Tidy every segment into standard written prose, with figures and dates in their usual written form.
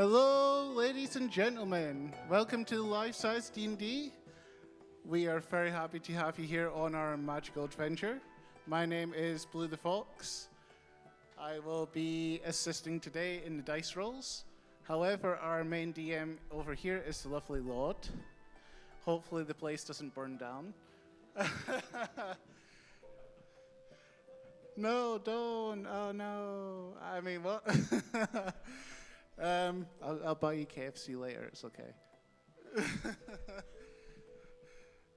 Hello, ladies and gentlemen. Welcome to Lifesized D&D. We are very happy to have you here on our magical adventure. My name is Blue the Fox. I will be assisting today in the dice rolls. However, our main DM over here is the lovely Lord. Hopefully the place doesn't burn down. No, don't. Oh, no. I mean, what? I'll buy you KFC later. It's okay.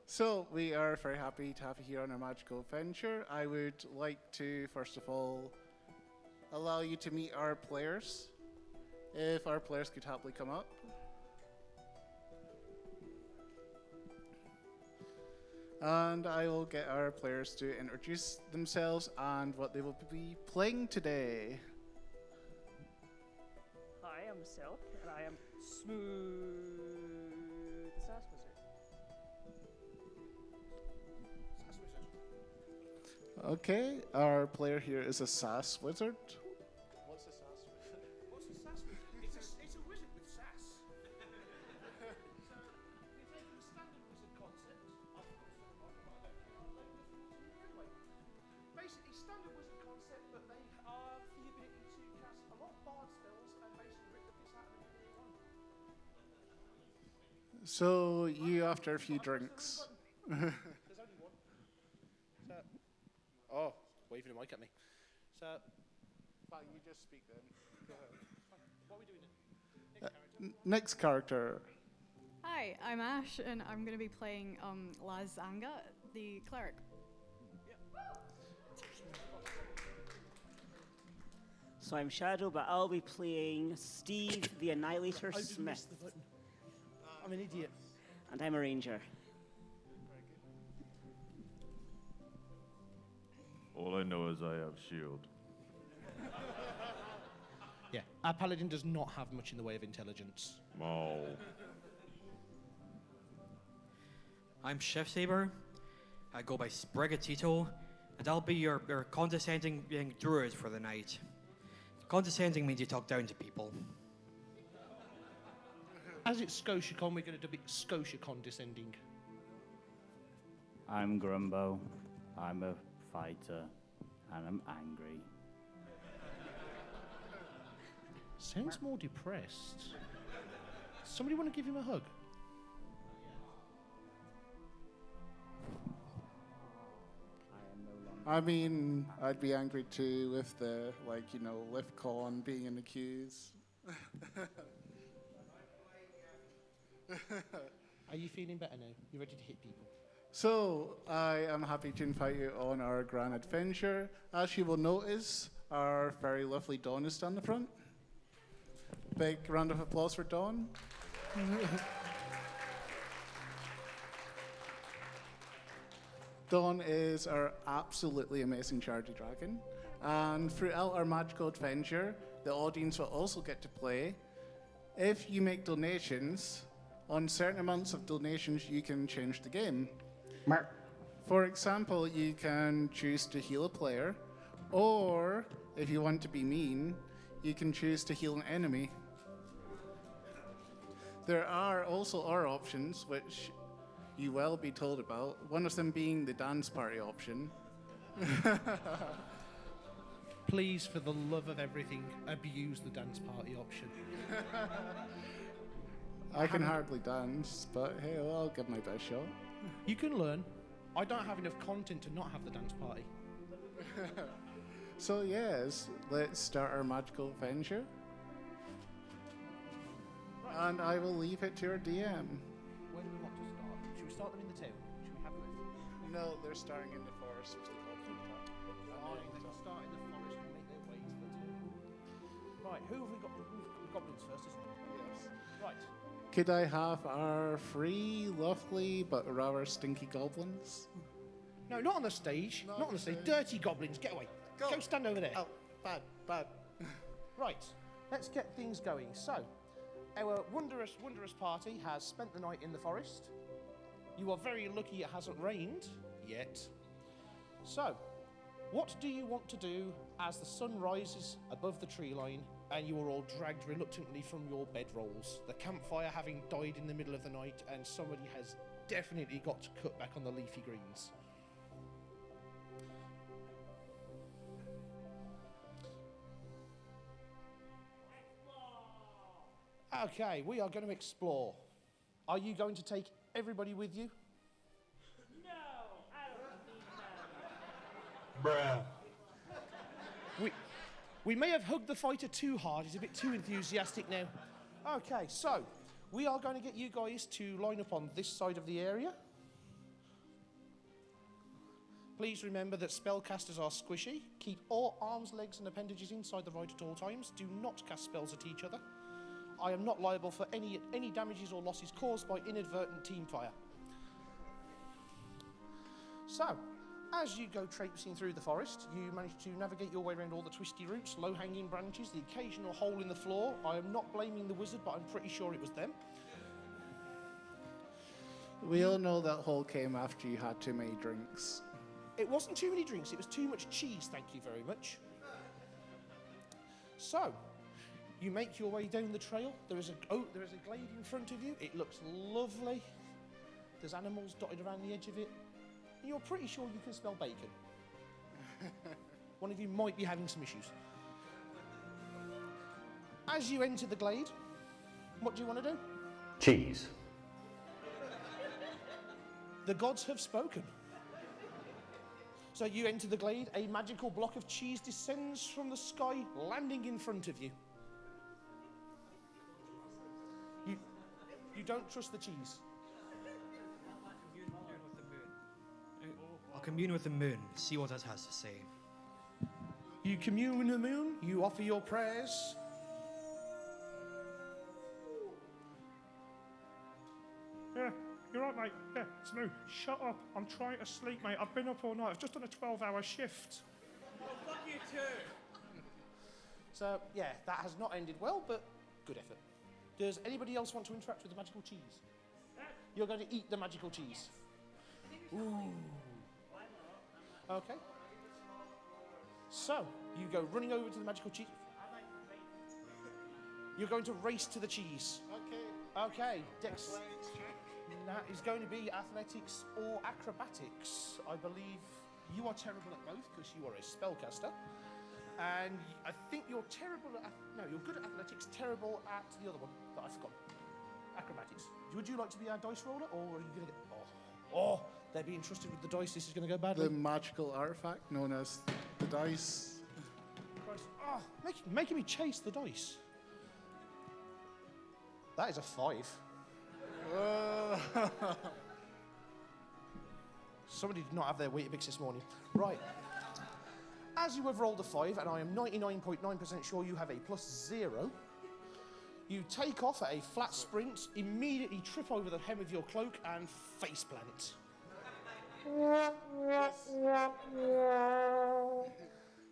So, we are very happy to have you here on our magical adventure. I would like to, first of all, allow you to meet our players. If our players could happily come up. And I will get our players to introduce themselves and what they will be playing today. Hi, I'm Silk, and I am Smooth the Sass Wizard. Sass Wizard. Okay, our player here is a sass wizard. What's a Sass Wizard? What's a Sass Wizard? It's a wizard with sass. So, we're taking the standard wizard concept. Basically, standard wizard concept, but they have the ability to cast a lot of bard spells and basically rip the piss out of anything they want. So, you after a few drinks. There's only one. So, oh, waving a mic at me. So, Fine, you just speak then. Go ahead. what are we doing then? Next character. Hi, I'm Ash, and I'm going to be playing Lazanga, the cleric. So I'm Shadow, but I'll be playing Steve the Annihilator I just Smith. missed the button. I'm an idiot. And I'm a ranger. All I know is I have shield. Yeah, our paladin does not have much in the way of intelligence. Oh. I'm Chef Saber. I go by Sprigatito, and I'll be your condescending young druid for the night. Condescending means you talk down to people. As it's Scotiacon, we're going to do it Scotiacon descending. I'm Grumbo. I'm a fighter, and I'm angry. Sounds more depressed. Somebody want to give him a hug? I mean, I'd be angry too with the, LiftCon being in the queues. Are you feeling better now? You ready to hit people? So, I am happy to invite you on our grand adventure. As you will notice, our very lovely Dawn is down the front. Big round of applause for Dawn. Dawn is our absolutely amazing charity dragon. And throughout our magical adventure, the audience will also get to play. If you make donations, on certain amounts of donations, you can change the game. For example, you can choose to heal a player, or if you want to be mean, you can choose to heal an enemy. There are also other options, which you will be told about, one of them being the dance party option. Please, for the love of everything, abuse the dance party option. I can hardly dance, but hey, well, I'll give my best shot. You can learn. I don't have enough content to not have the dance party. So yes, let's start our magical adventure. And I will leave it to our DM. Where do we want to start? Should we start them in the town? Should we have them? No, they're starting in the forest, which they call Fine, they can start in the forest and make their way to the town. Right, who have we got? Goblins first, isn't it? Yes. Right. Could I have our three lovely but rather stinky goblins? No, not on the stage. Not on the stage. Dirty goblins, get away. Go stand over there. Oh, bad. Right, let's get things going. So, our wondrous party has spent the night in the forest. You are very lucky it hasn't rained yet. So, What do you want to do as the sun rises above the tree line and you are all dragged reluctantly from your bedrolls? The campfire having died in the middle of the night and somebody has definitely got to cut back on the leafy greens. Okay, we are going to explore. Are you going to take everybody with you? No, I don't think so. We may have hugged the fighter too hard. He's a bit too enthusiastic now. Okay, so we are going to get you guys to line up on this side of the area. Please remember that spellcasters are squishy. Keep all arms, legs, and appendages inside the right at all times. Do not cast spells at each other. I am not liable for any damages or losses caused by inadvertent teamfire. So, as you go traipsing through the forest, you manage to navigate your way around all the twisty roots, low-hanging branches, the occasional hole in the floor. I am not blaming the wizard, but I'm pretty sure it was them. We all know that hole came after you had too many drinks. It wasn't too many drinks, it was too much cheese, thank you very much. So, you make your way down the trail. There is a glade in front of you. It looks lovely. There's animals dotted around the edge of it. And you're pretty sure you can smell bacon. One of you might be having some issues. As you enter the glade, what do you want to do? Cheese. The gods have spoken. So you enter the glade, a magical block of cheese descends from the sky, landing in front of you. You don't trust the cheese. I'll commune with the moon, see what it has to say. You commune with the moon, you offer your prayers. Yeah, you're right, mate. Yeah, it's me. Shut up. I'm trying to sleep, mate. I've been up all night. I've just done a 12-hour shift. Oh, fuck you too. So, yeah, that has not ended well, but good effort. Does anybody else want to interact with the magical cheese? You're going to eat the magical cheese. Ooh. Okay. So, you go running over to the magical cheese. You're going to race to the cheese. Okay, Dex. That is going to be athletics or acrobatics. I believe you are terrible at both because you are a spellcaster. And I think you're terrible at... No, you're good at athletics, terrible at the other one that I've forgotten. Acrobatics. Would you like to be our dice roller, or are you going to get... Oh, they're being trusted with the dice. This is going to go badly. The magical artifact known as the dice. Christ. Oh, making me chase the dice. That is a 5. Somebody did not have their Weetabix this morning. Right. As you have rolled a 5, and I am 99.9% sure you have a +0, you take off at a flat sprint, immediately trip over the hem of your cloak, and faceplant.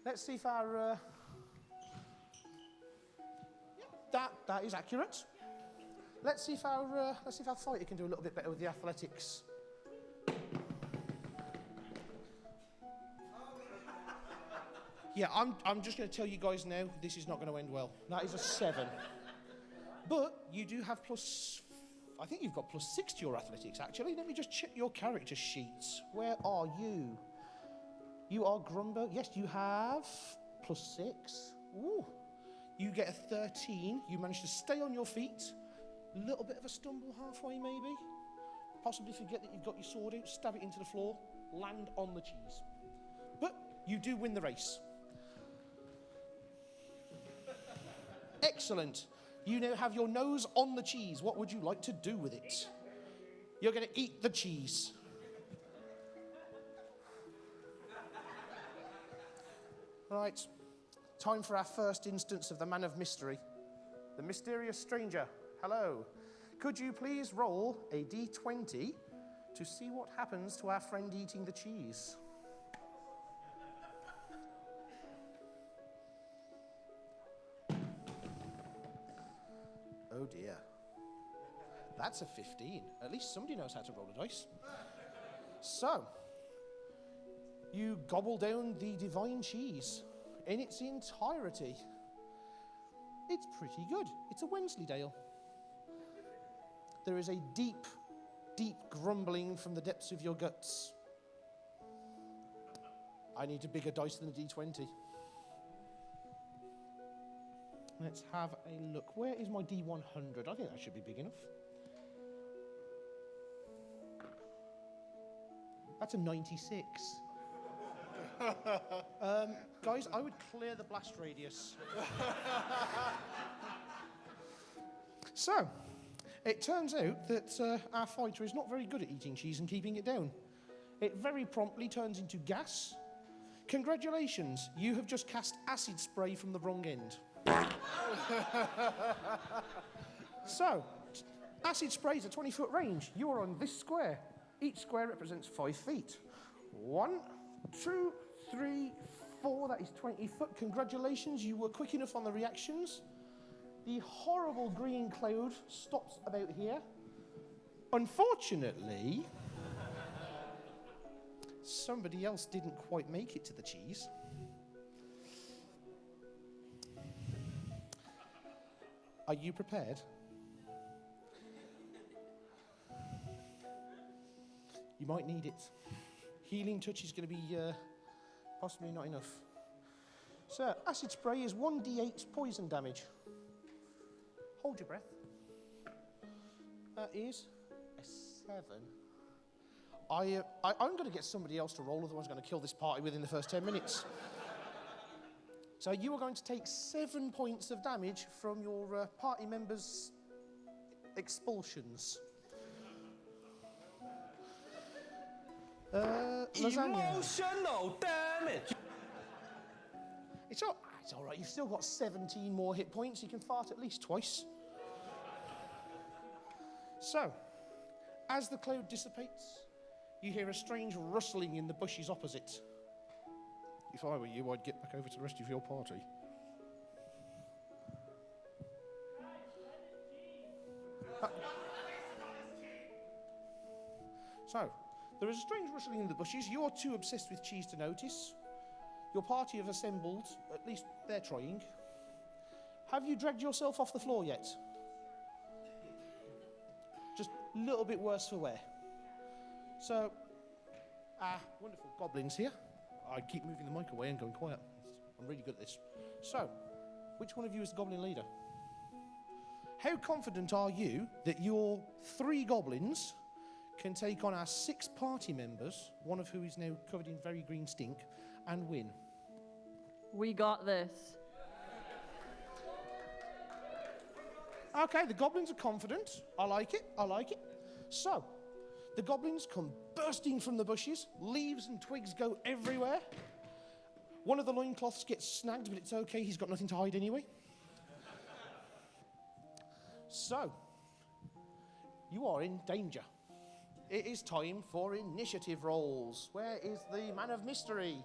Let's see if our... that is accurate. Let's see if our fighter can do a little bit better with the athletics. Yeah, I'm just going to tell you guys now, this is not going to end well. That is a 7. But you do have I think you've got +6 to your athletics, actually. Let me just check your character sheets. Where are you? You are Grumbo. Yes, you have +6. Ooh. You get a 13. You manage to stay on your feet. A little bit of a stumble halfway, maybe. Possibly forget that you've got your sword out, stab it into the floor, land on the cheese. But you do win the race. Excellent. You now have your nose on the cheese. What would you like to do with it? You're going to eat the cheese. Right. Time for our first instance of the man of mystery. The mysterious stranger. Hello. Could you please roll a d20 to see what happens to our friend eating the cheese? Oh dear. That's a 15. At least somebody knows how to roll a dice. So, You gobble down the divine cheese in its entirety. It's pretty good. It's a Wensleydale. There is a deep, deep grumbling from the depths of your guts. I need a bigger dice than a D20. Let's have a look. Where is my D100? I think that should be big enough. That's a 96. Guys, I would clear the blast radius. So, it turns out that our fighter is not very good at eating cheese and keeping it down. It very promptly turns into gas. Congratulations, you have just cast acid spray from the wrong end. So, acid spray is a 20-foot range. You are on this square. Each square represents 5 feet. 1, 2, 3, 4. That is 20 foot. Congratulations, you were quick enough on the reactions. The horrible green cloud stops about here. Unfortunately, somebody else didn't quite make it to the cheese. Are you prepared? You might need it. Healing touch is going to be possibly not enough. So, acid spray is 1d8 poison damage. Hold your breath. That is a 7. I'm going to get somebody else to roll, otherwise I'm going to kill this party within the first 10 minutes. So you are going to take 7 points of damage from your party members' expulsions. Lasagna. Emotional damage. It's all right. You've still got 17 more hit points. You can fart at least twice. So, as the cloud dissipates, you hear a strange rustling in the bushes opposite. If I were you, I'd get back over to the rest of your party. So, there is a strange rustling in the bushes. You're too obsessed with cheese to notice. Your party have assembled, at least they're trying. Have you dragged yourself off the floor yet? Just a little bit worse for wear. So, wonderful goblins here. I keep moving the mic away and going quiet. I'm really good at this. So, which one of you is the goblin leader? How confident are you that your 3 goblins can take on our 6 party members, one of who is now covered in very green stink, and win? We got this. Okay, the goblins are confident. I like it. So, the goblins come bursting from the bushes. Leaves and twigs go everywhere. One of the loincloths gets snagged, but it's okay. He's got nothing to hide anyway. So, you are in danger. It is time for initiative rolls. Where is the man of mystery?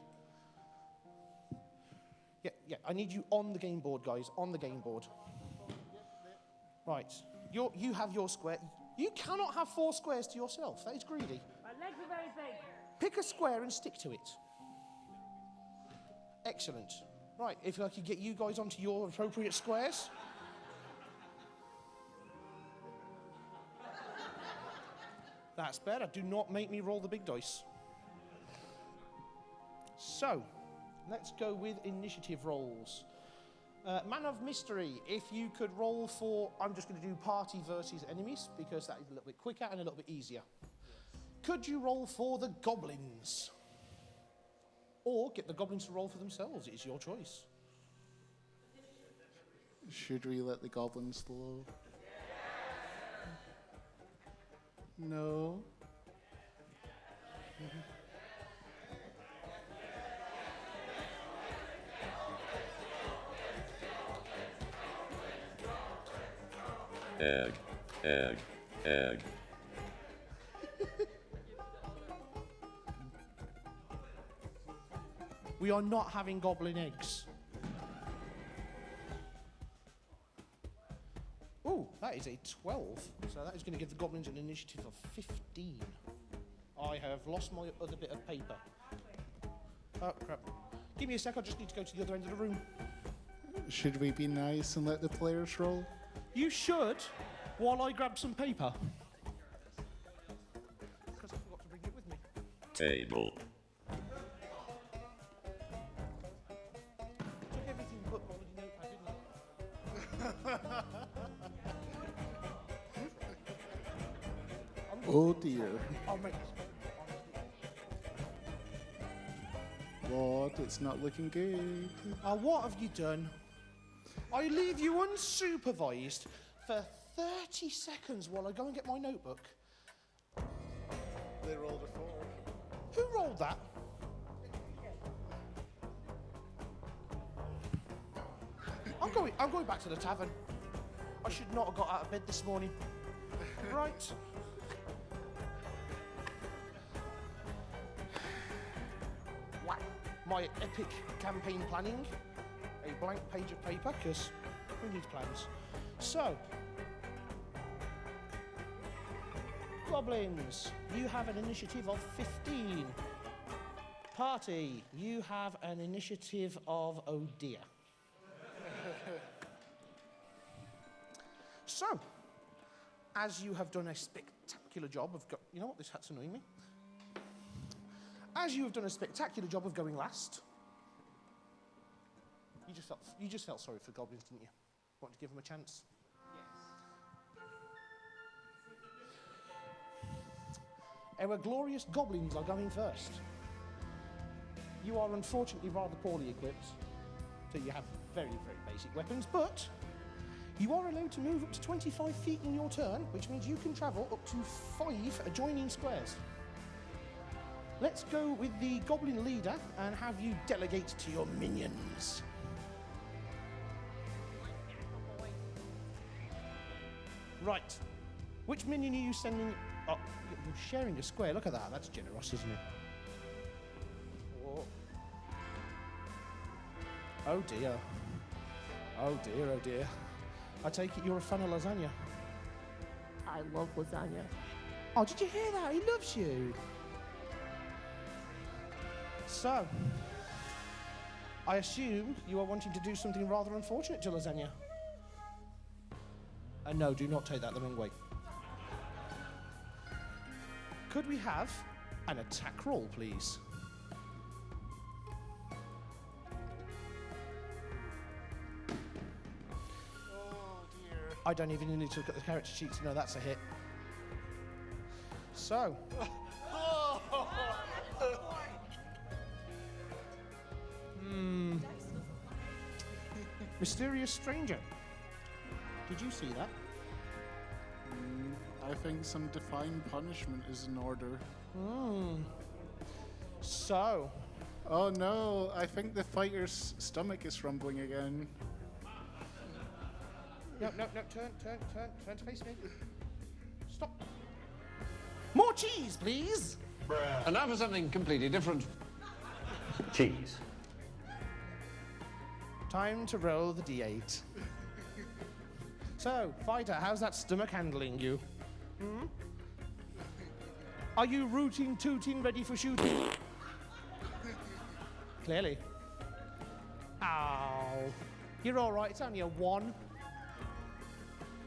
Yeah, I need you on the game board, guys. On the game board. Right. You have your square. You cannot have 4 squares to yourself. That is greedy. My legs are very big. Pick a square and stick to it. Excellent. Right, if I could get you guys onto your appropriate squares. That's better. Do not make me roll the big dice. So, let's go with initiative rolls. Man of mystery, if you could roll for... I'm just going to do party versus enemies, because that is a little bit quicker and a little bit easier. Could you roll for the goblins? Or get the goblins to roll for themselves. It is your choice. Should we let the goblins blow? No. Egg. We are not having goblin eggs. Ooh, that is a 12. So that is going to give the goblins an initiative of 15. I have lost my other bit of paper. Oh, crap. Give me a sec, I just need to go to the other end of the room. Should we be nice and let the players roll? You should, while I grab some paper. Because I forgot to bring it with me. Table. Took everything but my notepad, didn't I? Oh dear. I'll make this. What? It's not looking good. What have you done? I leave you unsupervised for 30 seconds while I go and get my notebook. They rolled a 4. Who rolled that? I'm going back to the tavern. I should not have got out of bed this morning. Right. Wow. My epic campaign planning. A blank page of paper, because who needs plans? So, Goblins, you have an initiative of 15. Party, you have an initiative of, oh dear. So, as you have done a spectacular job of you know what, this hat's annoying me. As you have done a spectacular job of going last, you just felt sorry for goblins, didn't you? Want to give them a chance? Yes. Our glorious goblins are going first. You are unfortunately rather poorly equipped, so you have very, very basic weapons, but you are allowed to move up to 25 feet in your turn, which means you can travel up to 5 adjoining squares. Let's go with the goblin leader and have you delegate to your minions. Right. Which minion are you sending? Oh, you're sharing a square. Look at that. That's generous, isn't it? Oh dear. Oh dear, oh dear. I take it you're a fan of lasagna. I love lasagna. Oh, did you hear that? He loves you. So, I assume you are wanting to do something rather unfortunate to lasagna. No, do not take that the wrong way. Could we have an attack roll, please? Oh dear. I don't even need to look at the character sheet to know that's a hit. So. Mysterious stranger. Did you see that? I think some divine punishment is in order. So. Oh no, I think the fighter's stomach is rumbling again. No, turn to face me. Stop. More cheese, please. And now for something completely different. Cheese. Time to roll the D8. So, fighter, how's that stomach handling you? Are you rooting, tooting, ready for shooting? Clearly. Ow. You're all right. It's only a 1.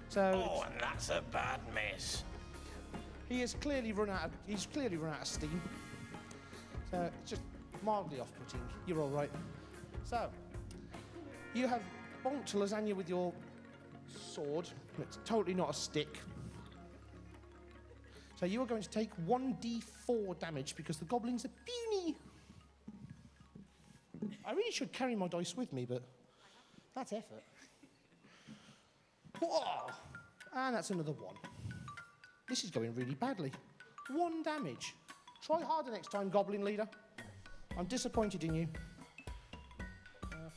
So. And that's a bad miss. He's clearly run out of steam. So it's just mildly off-putting. You're all right. So you have bonked lasagna with your sword. It's totally not a stick. So you are going to take 1d4 damage because the goblins are puny. I really should carry my dice with me, but that's effort. Whoa! And that's another 1. This is going really badly. 1 damage. Try harder next time, Goblin Leader. I'm disappointed in you.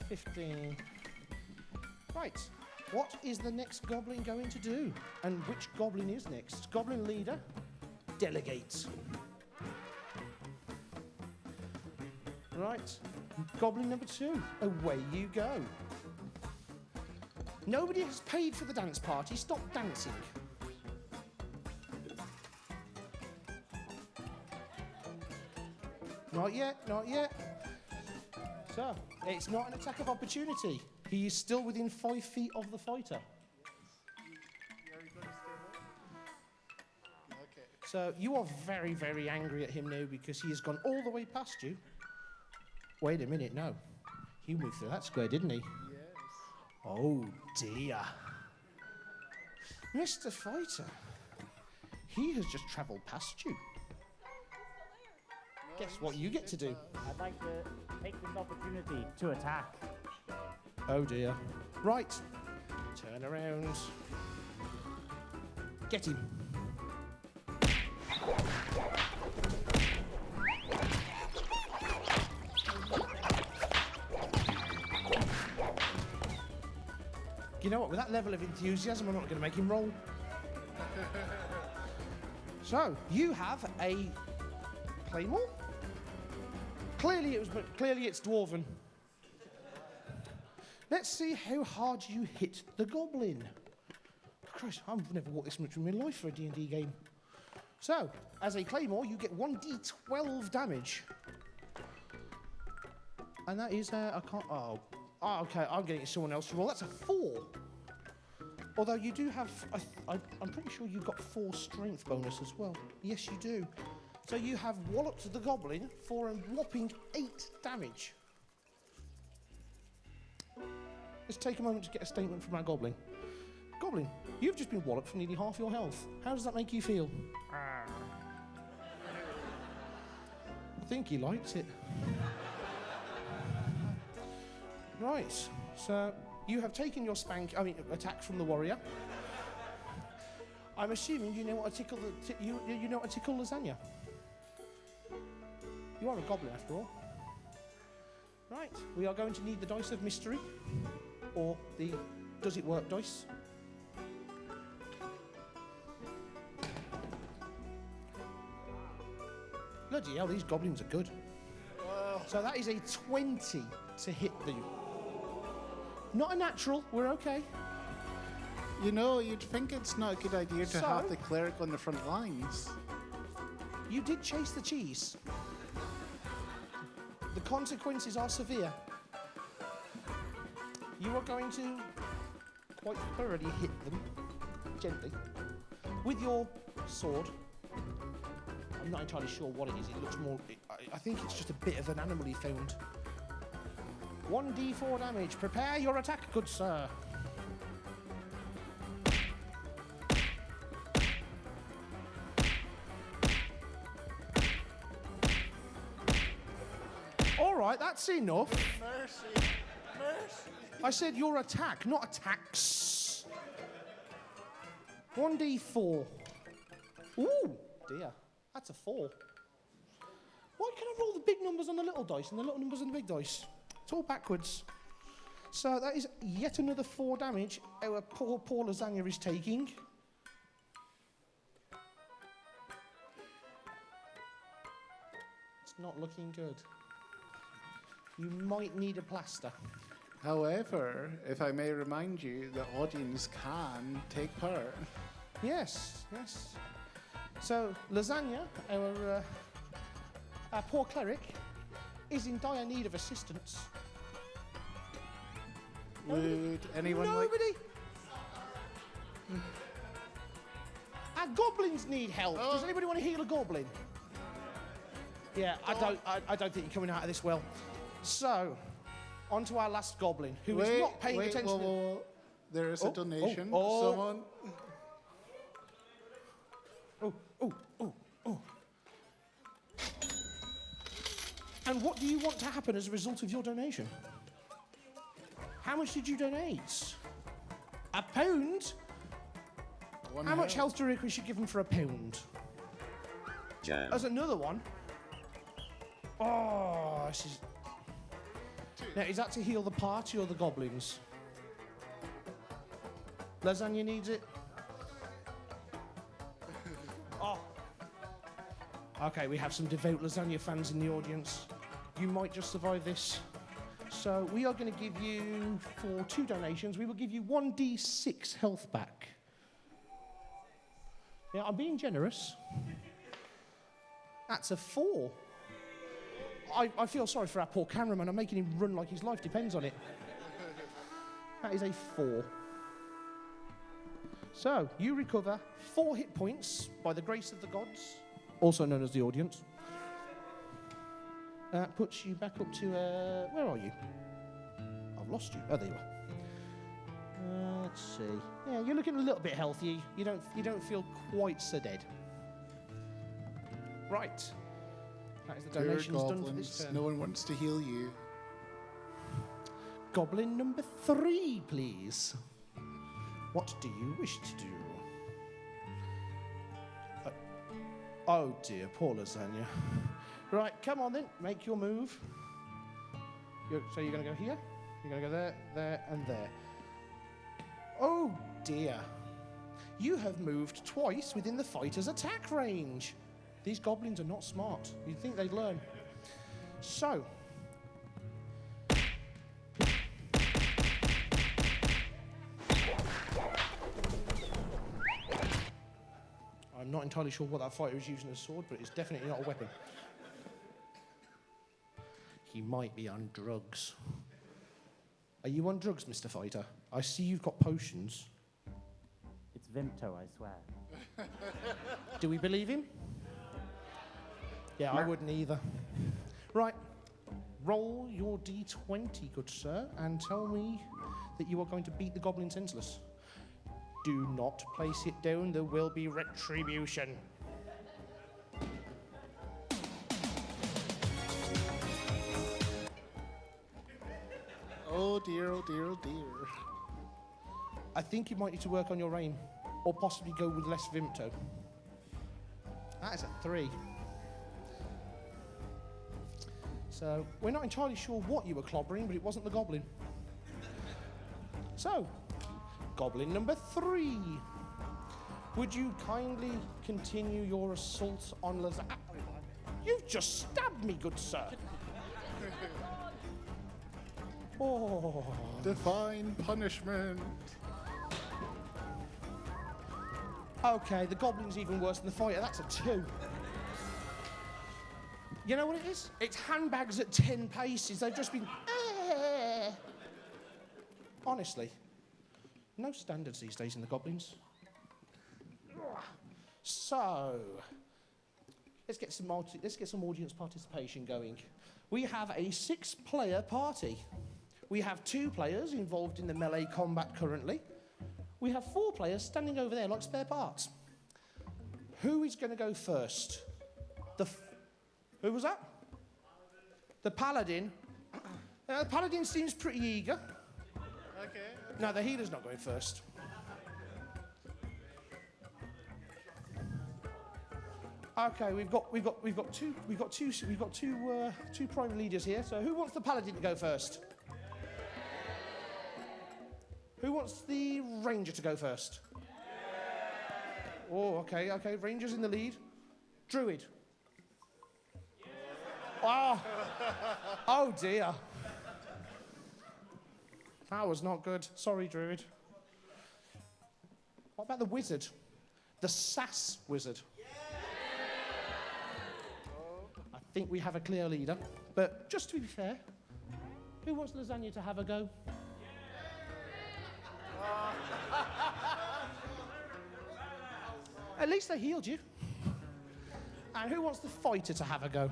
15. Right. What is the next goblin going to do? And which goblin is next? Goblin Leader, delegate. Right. Goblin number 2. Away you go. Nobody has paid for the dance party. Stop dancing. Not yet, not yet. So, it's not an attack of opportunity. He is still within 5 feet of the fighter. Okay. So, you are very, very angry at him now because he has gone all the way past you. Wait a minute, no. He moved through that square, didn't he? Yes. Oh, dear. Mr. Fighter, he has just travelled past you. Guess what you get to do? I'd like to take this opportunity to attack. Oh dear. Right. Turn around. Get him. You know what? With that level of enthusiasm, I'm not going to make him roll. So, you have a claymore? Clearly it's dwarven. Let's see how hard you hit the goblin. Christ, I've never walked this much in my life for a D&D game. So, as a claymore, you get 1d12 damage. And that is, I can't, okay, I'm getting someone else to roll. That's a 4. Although you do have, I'm pretty sure you've got 4 strength bonus as well. Yes, you do. So you have walloped the goblin for a whopping 8 damage. Let's take a moment to get a statement from our goblin. Goblin, you've just been walloped for nearly half your health. How does that make you feel? I think he likes it. Right, so you have taken your attack from the warrior. I'm assuming you know what to tickle you know what to tickle lasagna. You are a goblin after all. Right, we are going to need the dice of mystery, or the does it work dice. Bloody hell, these goblins are good. Wow. So that is a 20 to hit you. Not a natural, we're okay. You know, you'd think it's not a good idea to have the cleric on the front lines. You did chase the cheese. The consequences are severe. You are going to quite thoroughly hit them, gently, with your sword. I'm not entirely sure what it is. It looks more... I think it's just a bit of an animal he found. 1d4 damage. Prepare your attack, good sir. All right, that's enough. Mercy. Mercy. I said your attack, not attacks. 1d4. Ooh, dear. That's a 4. Why can I roll the big numbers on the little dice and the little numbers on the big dice? It's all backwards. So that is yet another 4 damage our poor lasagna is taking. It's not looking good. You might need a plaster. However, if I may remind you, the audience can take part. Yes, yes. So, Lasagna, our poor cleric, is in dire need of assistance. Would anyone Nobody? Our goblins need help. Oh. Does anybody want to heal a goblin? Yeah, I don't think you're coming out of this well. So, on to our last goblin, who is not paying attention. Whoa. There is a donation. Oh. Someone. Oh. And what do you want to happen as a result of your donation? How much did you donate? £1? How much health do you reckon we should give them for £1? Jam. There's another one. Oh, this is... Now, is that to heal the party or the goblins? Lasagna needs it. Oh. Okay, we have some devout lasagna fans in the audience. You might just survive this. So we are going to give you, for 2 donations, we will give you 1d6 health back. Yeah, I'm being generous. That's a 4. I feel sorry for our poor cameraman. I'm making him run like his life depends on it. That is a 4. So, you recover 4 hit points by the grace of the gods, also known as the audience. That puts you back up to, where are you? I've lost you. Oh, there you are. Let's see. Yeah, you're looking a little bit healthy. You don't feel quite so dead. Right. That is the Dear donations done for goblins, this turn. no one wants to heal you. Goblin number 3, please. What do you wish to do? Oh dear, poor lasagna. Right, come on then, make your move. So you're going to go here, you're going to go there, there, and there. Oh dear. You have moved twice within the fighter's attack range. These goblins are not smart. You'd think they'd learn. So. I'm not entirely sure what that fighter is using as a sword, but it's definitely not a weapon. He might be on drugs. Are you on drugs, Mr. Fighter? I see you've got potions. It's Vimto, I swear. Do we believe him? Yeah, I wouldn't either. Right. Roll your d20, good sir, and tell me that you are going to beat the goblin senseless. Do not place it down. There will be retribution. Oh dear, oh dear, oh dear. I think you might need to work on your aim, or possibly go with less Vimto. That is a 3. So, we're not entirely sure what you were clobbering, but it wasn't the goblin. So, goblin number 3. Would you kindly continue your assault on lasagna? You've just stabbed me, good sir. Oh. Divine punishment. Okay, the goblin's even worse than the fighter. That's a 2. You know what it is? It's handbags at 10 paces. They've just been... Honestly, no standards these days in the goblins. So, let's get some audience participation going. We have a 6-player party. We have 2 players involved in the melee combat currently. We have 4 players standing over there like spare parts. Who is going to go first? Who was that? The Paladin. The Paladin seems pretty eager. Okay. No, the healer's not going first. Okay, we've got two prime leaders here. So who wants the Paladin to go first? Who wants the Ranger to go first? Oh, okay. Ranger's in the lead. Druid. Oh dear. That was not good. Sorry, Druid. What about the Wizard? The Sass Wizard. I think we have a clear leader. But just to be fair, who wants lasagna to have a go? At least they healed you. And who wants the fighter to have a go?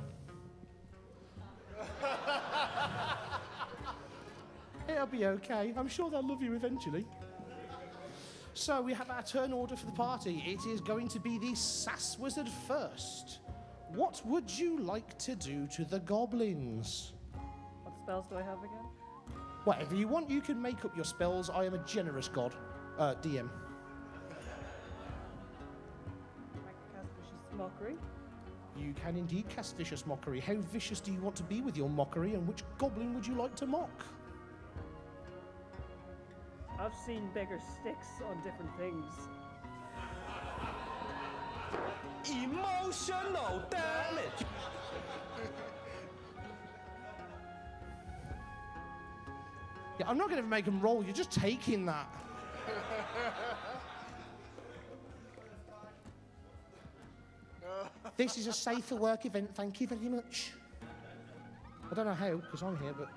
It'll be okay. I'm sure they'll love you eventually. So we have our turn order for the party. It is going to be the Sass Wizard first. What would you like to do to the goblins? What spells do I have again? Whatever you want, you can make up your spells. I am a generous god. DM. I can cast Vicious Mockery. You can indeed cast Vicious Mockery. How vicious do you want to be with your mockery, and which goblin would you like to mock? I've seen bigger sticks on different things. Emotional damage. Yeah, I'm not going to make them roll. You're just taking that. This is a safer work event. Thank you very much. I don't know how, because I'm here, but...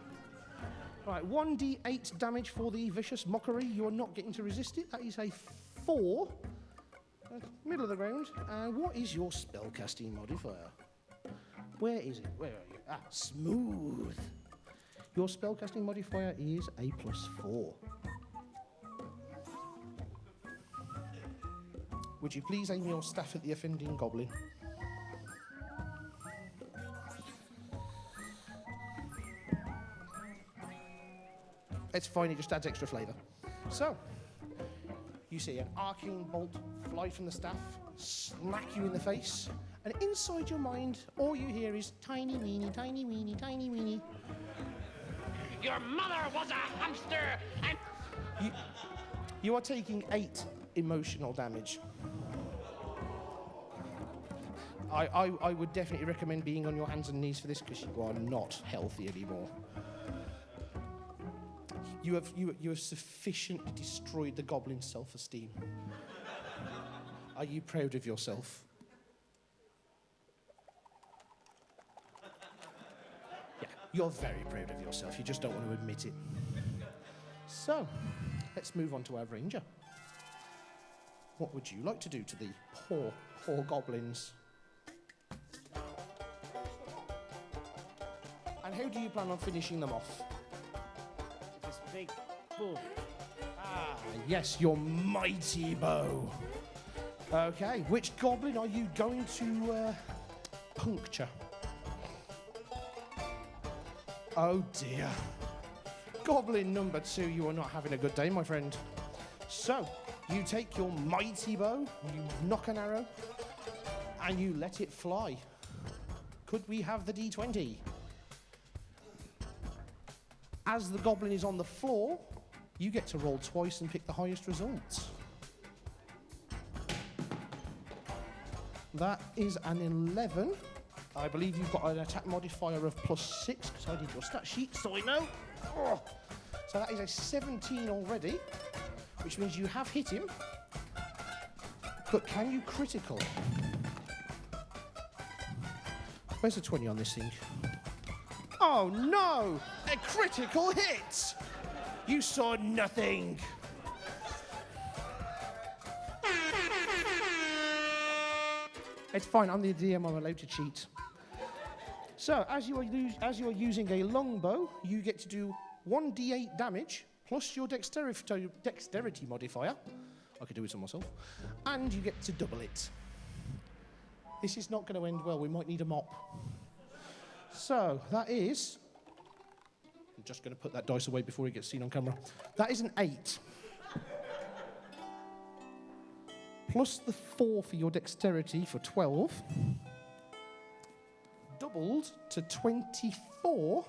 Right, 1d8 damage for the vicious mockery. You are not getting to resist it. That is a 4. Middle of the ground. And what is your spellcasting modifier? Where is it? Where are you? Ah, smooth. Your spellcasting modifier is a +4. Would you please aim your staff at the offending goblin? It's fine, it just adds extra flavour. So, you see an arcane bolt fly from the staff, smack you in the face, and inside your mind, all you hear is tiny weeny, tiny weeny, tiny weeny. Your mother was a hamster and... You are taking 8 emotional damage. I would definitely recommend being on your hands and knees for this because you are not healthy anymore. You have sufficiently destroyed the goblin's self-esteem. Are you proud of yourself? Yeah, you're very proud of yourself. You just don't want to admit it. So, let's move on to our ranger. What would you like to do to the poor goblins? And how do you plan on finishing them off? This big bow. Ah, yes, your mighty bow. Okay, which goblin are you going to puncture? Oh dear. Goblin number 2, you are not having a good day, my friend. So, you take your mighty bow, you knock an arrow, and you let it fly. Could we have the D20? As the goblin is on the floor, you get to roll twice and pick the highest results. That is an 11. I believe you've got an attack modifier of +6, because I did your stat sheet, so I know. Oh. So that is a 17 already, which means you have hit him. But can you critical? Where's the 20 on this thing? Oh no! A critical hit! You saw nothing! It's fine, I'm the DM, I'm allowed to cheat. So, as you are using a longbow, you get to do 1d8 damage, plus your dexterity modifier. I could do it on myself. And you get to double it. This is not going to end well, we might need a mop. So, that is... I'm just going to put that dice away before it gets seen on camera. That is an 8. Plus the 4 for your dexterity for 12. Doubled to 24.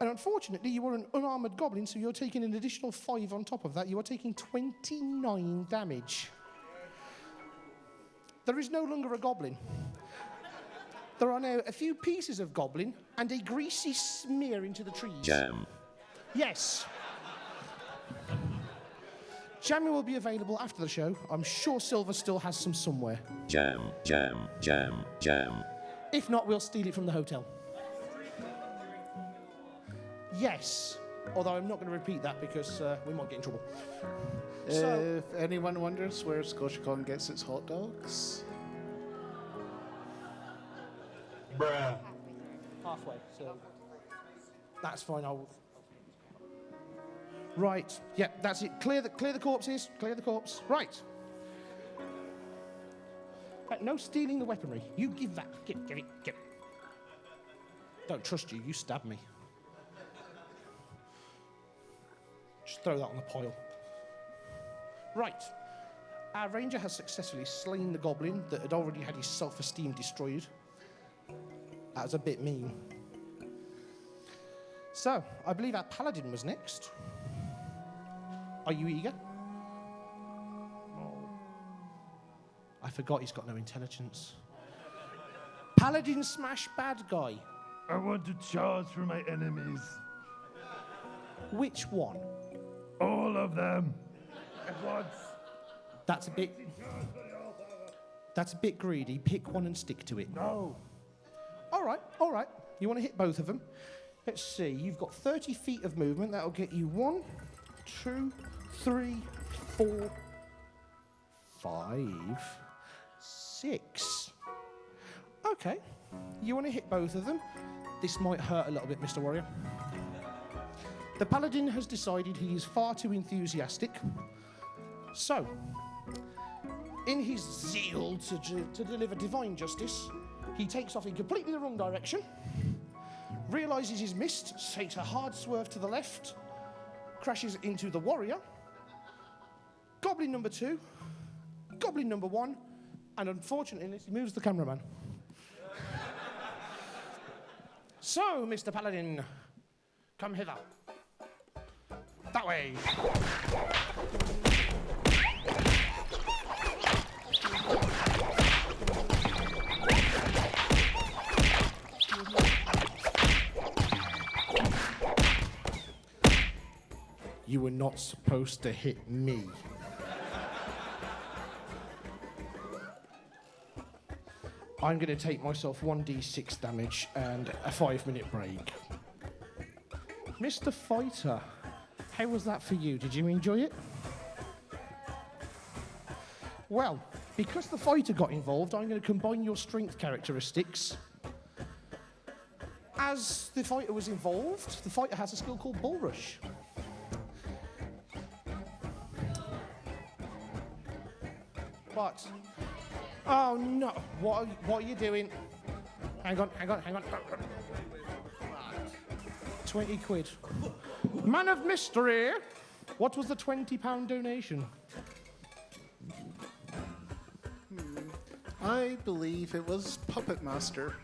And unfortunately, you are an unarmored goblin, so you're taking an additional 5 on top of that. You are taking 29 damage. There is no longer a goblin. There are now a few pieces of goblin and a greasy smear into the trees. Jam. Yes. Jam will be available after the show. I'm sure Silver still has some somewhere. Jam, jam, jam, jam. If not, we'll steal it from the hotel. Yes. Although I'm not going to repeat that because we might get in trouble. So, if anyone wonders where Scotiacon gets its hot dogs... Bruh. halfway, so that's fine. Right, yeah, that's it. Clear the corpses. Clear the corpse. Right. No stealing the weaponry. You give that. Give it. Don't trust you. You stab me. Just throw that on the pile. Right. Our ranger has successfully slain the goblin that had already had his self-esteem destroyed. That was a bit mean. So, I believe our paladin was next. Are you eager? No. I forgot he's got no intelligence. Paladin smash bad guy. I want to charge for my enemies. Which one? All of them. At once. That's a bit greedy. Pick one and stick to it. No. All right. You want to hit both of them? Let's see. You've got 30 feet of movement. That'll get you 1, 2, 3, 4, 5, 6. Okay. You want to hit both of them? This might hurt a little bit, Mr. Warrior. The Paladin has decided he is far too enthusiastic. So, in his zeal to deliver divine justice, he takes off in completely the wrong direction, realises he's missed, takes a hard swerve to the left, crashes into the warrior, goblin number 2, goblin number 1, and unfortunately, he moves the cameraman. So, Mr. Paladin, come hither. That way. You were not supposed to hit me. I'm going to take myself 1d6 damage and a 5-minute break. Mr. Fighter, how was that for you? Did you enjoy it? Well, because the fighter got involved, I'm going to combine your strength characteristics. As the fighter was involved, the fighter has a skill called Bull Rush. But, oh no, what are you doing? Hang on. 20 quid. Man of mystery, what was the £20 donation? I believe it was Puppet Master.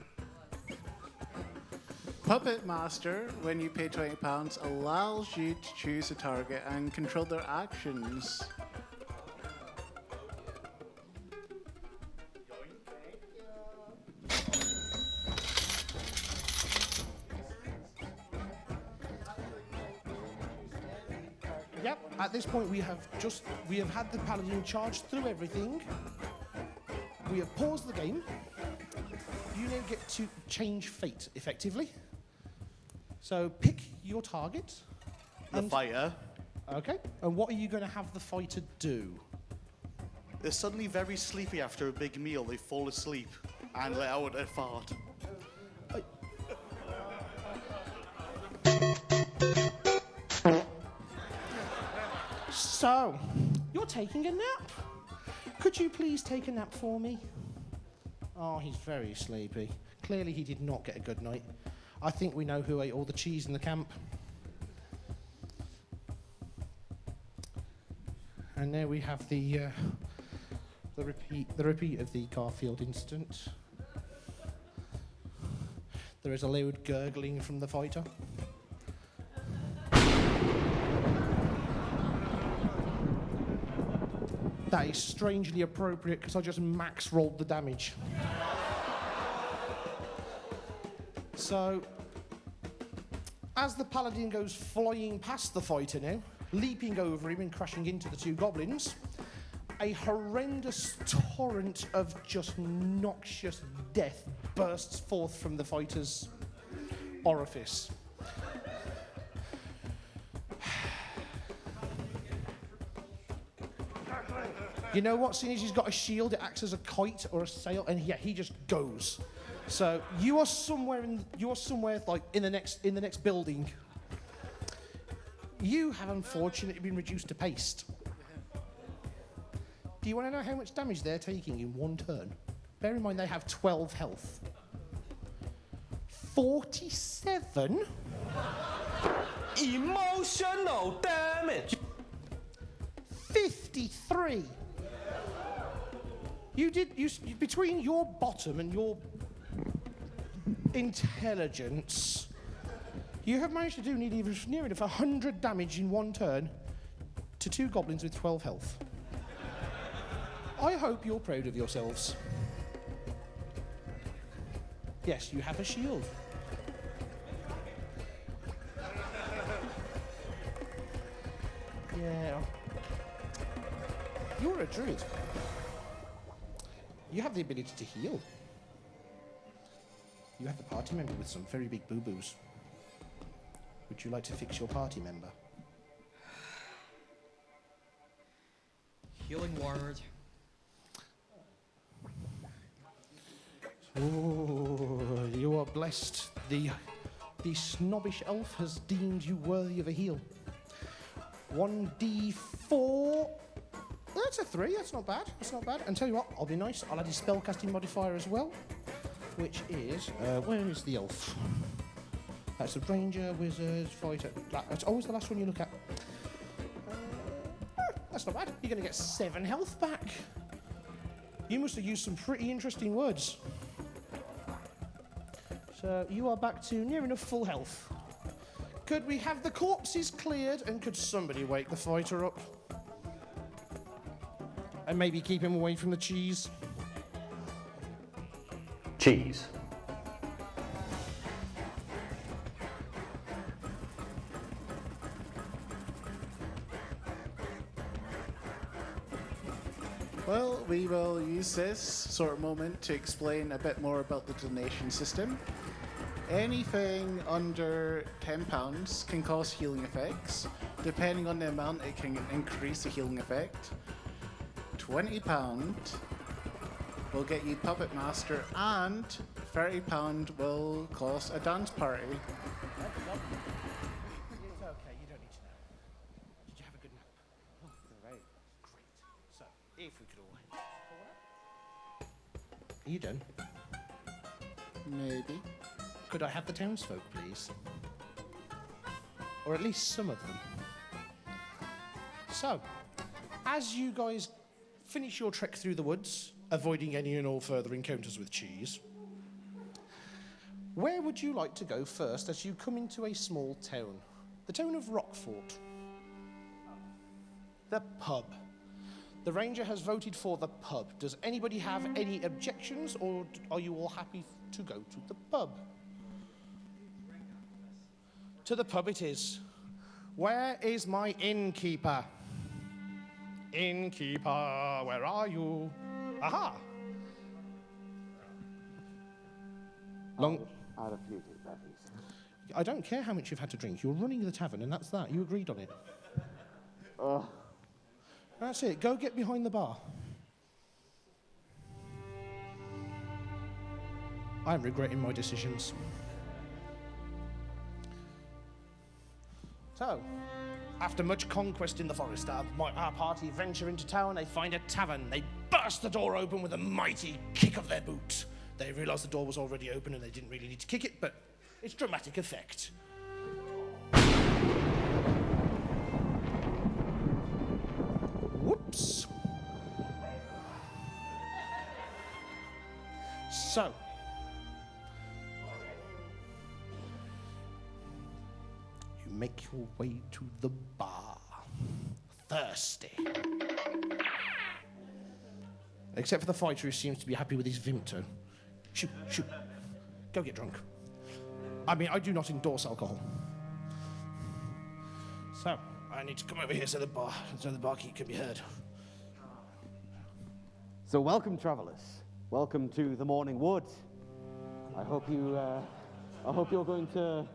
Puppet Master, when you pay £20, allows you to choose a target and control their actions. Yep, at this point we have had the Paladin charge through everything. We have paused the game. You now get to change fate, effectively. So pick your target. The fighter. Okay, and what are you going to have the fighter do? They're suddenly very sleepy after a big meal. They fall asleep and let out a fart. So, you're taking a nap. Could you please take a nap for me? Oh, he's very sleepy. Clearly he did not get a good night. I think we know who ate all the cheese in the camp. And now we have the repeat of the Garfield incident. There is a loud gurgling from the fighter. That is strangely appropriate because I just max rolled the damage. So, as the Paladin goes flying past the fighter now, leaping over him and crashing into the 2 goblins, a horrendous torrent of just noxious death bursts forth from the fighter's orifice. You know what? Seeing as he's got a shield, it acts as a kite or a sail, and yeah, he just goes. So you are somewhere like in the next building. You have unfortunately been reduced to paste. Do you want to know how much damage they're taking in one turn? Bear in mind they have 12 health. 47 emotional damage. 53. You between your bottom and your intelligence, you have managed to do near enough 100 damage in one turn to 2 goblins with 12 health. I hope you're proud of yourselves. Yes, you have a shield. Yeah. You're a druid. You have the ability to heal. You have a party member with some very big boo-boos. Would you like to fix your party member? Healing word. Oh, you are blessed. The snobbish elf has deemed you worthy of a heal. 1d4. That's a 3. That's not bad. That's not bad. And tell you what, I'll be nice. I'll add his spellcasting modifier as well, which is where is the elf? That's the ranger, wizard, fighter. That's always the last one you look at. That's not bad. You're going to get 7 health back. You must have used some pretty interesting words. So you are back to near enough full health. Could we have the corpses cleared, and could somebody wake the fighter up? And maybe keep him away from the cheese? Cheese. Well, we will use this sort of moment to explain a bit more about the donation system. Anything under £10 can cause healing effects. Depending on the amount, it can increase the healing effect. £20 will get you Puppet Master, and £30 will cost a dance party. It's okay, you don't need to know. Did you have a good nap? Oh, great. Great. So, if we could all... Are you done? Maybe. Could I have the townsfolk, please? Or at least some of them. So, as you guys finish your trek through the woods, avoiding any and all further encounters with cheese, where would you like to go first as you come into a small town? The town of Rockfort. The pub. The ranger has voted for the pub. Does anybody have any objections, or are you all happy to go to the pub? To the pub it is. Where is my innkeeper? Innkeeper, where are you? Aha! Out of beauty, please. I don't care how much you've had to drink. You're running the tavern, and that's that. You agreed on it. That's it. Go get behind the bar. I'm regretting my decisions. So, after much conquest in the forest, our party venture into town. They find a tavern. They burst the door open with a mighty kick of their boot. They realise the door was already open and they didn't really need to kick it, but it's dramatic effect. Whoops. So, you make your way to the bar, thirsty. Except for the fighter, who seems to be happy with his Vimto. Shoot. Go get drunk. I mean, I do not endorse alcohol. So, I need to come over here so the barkeep can be heard. So welcome, travellers. Welcome to the Morning Wood. I hope you're going to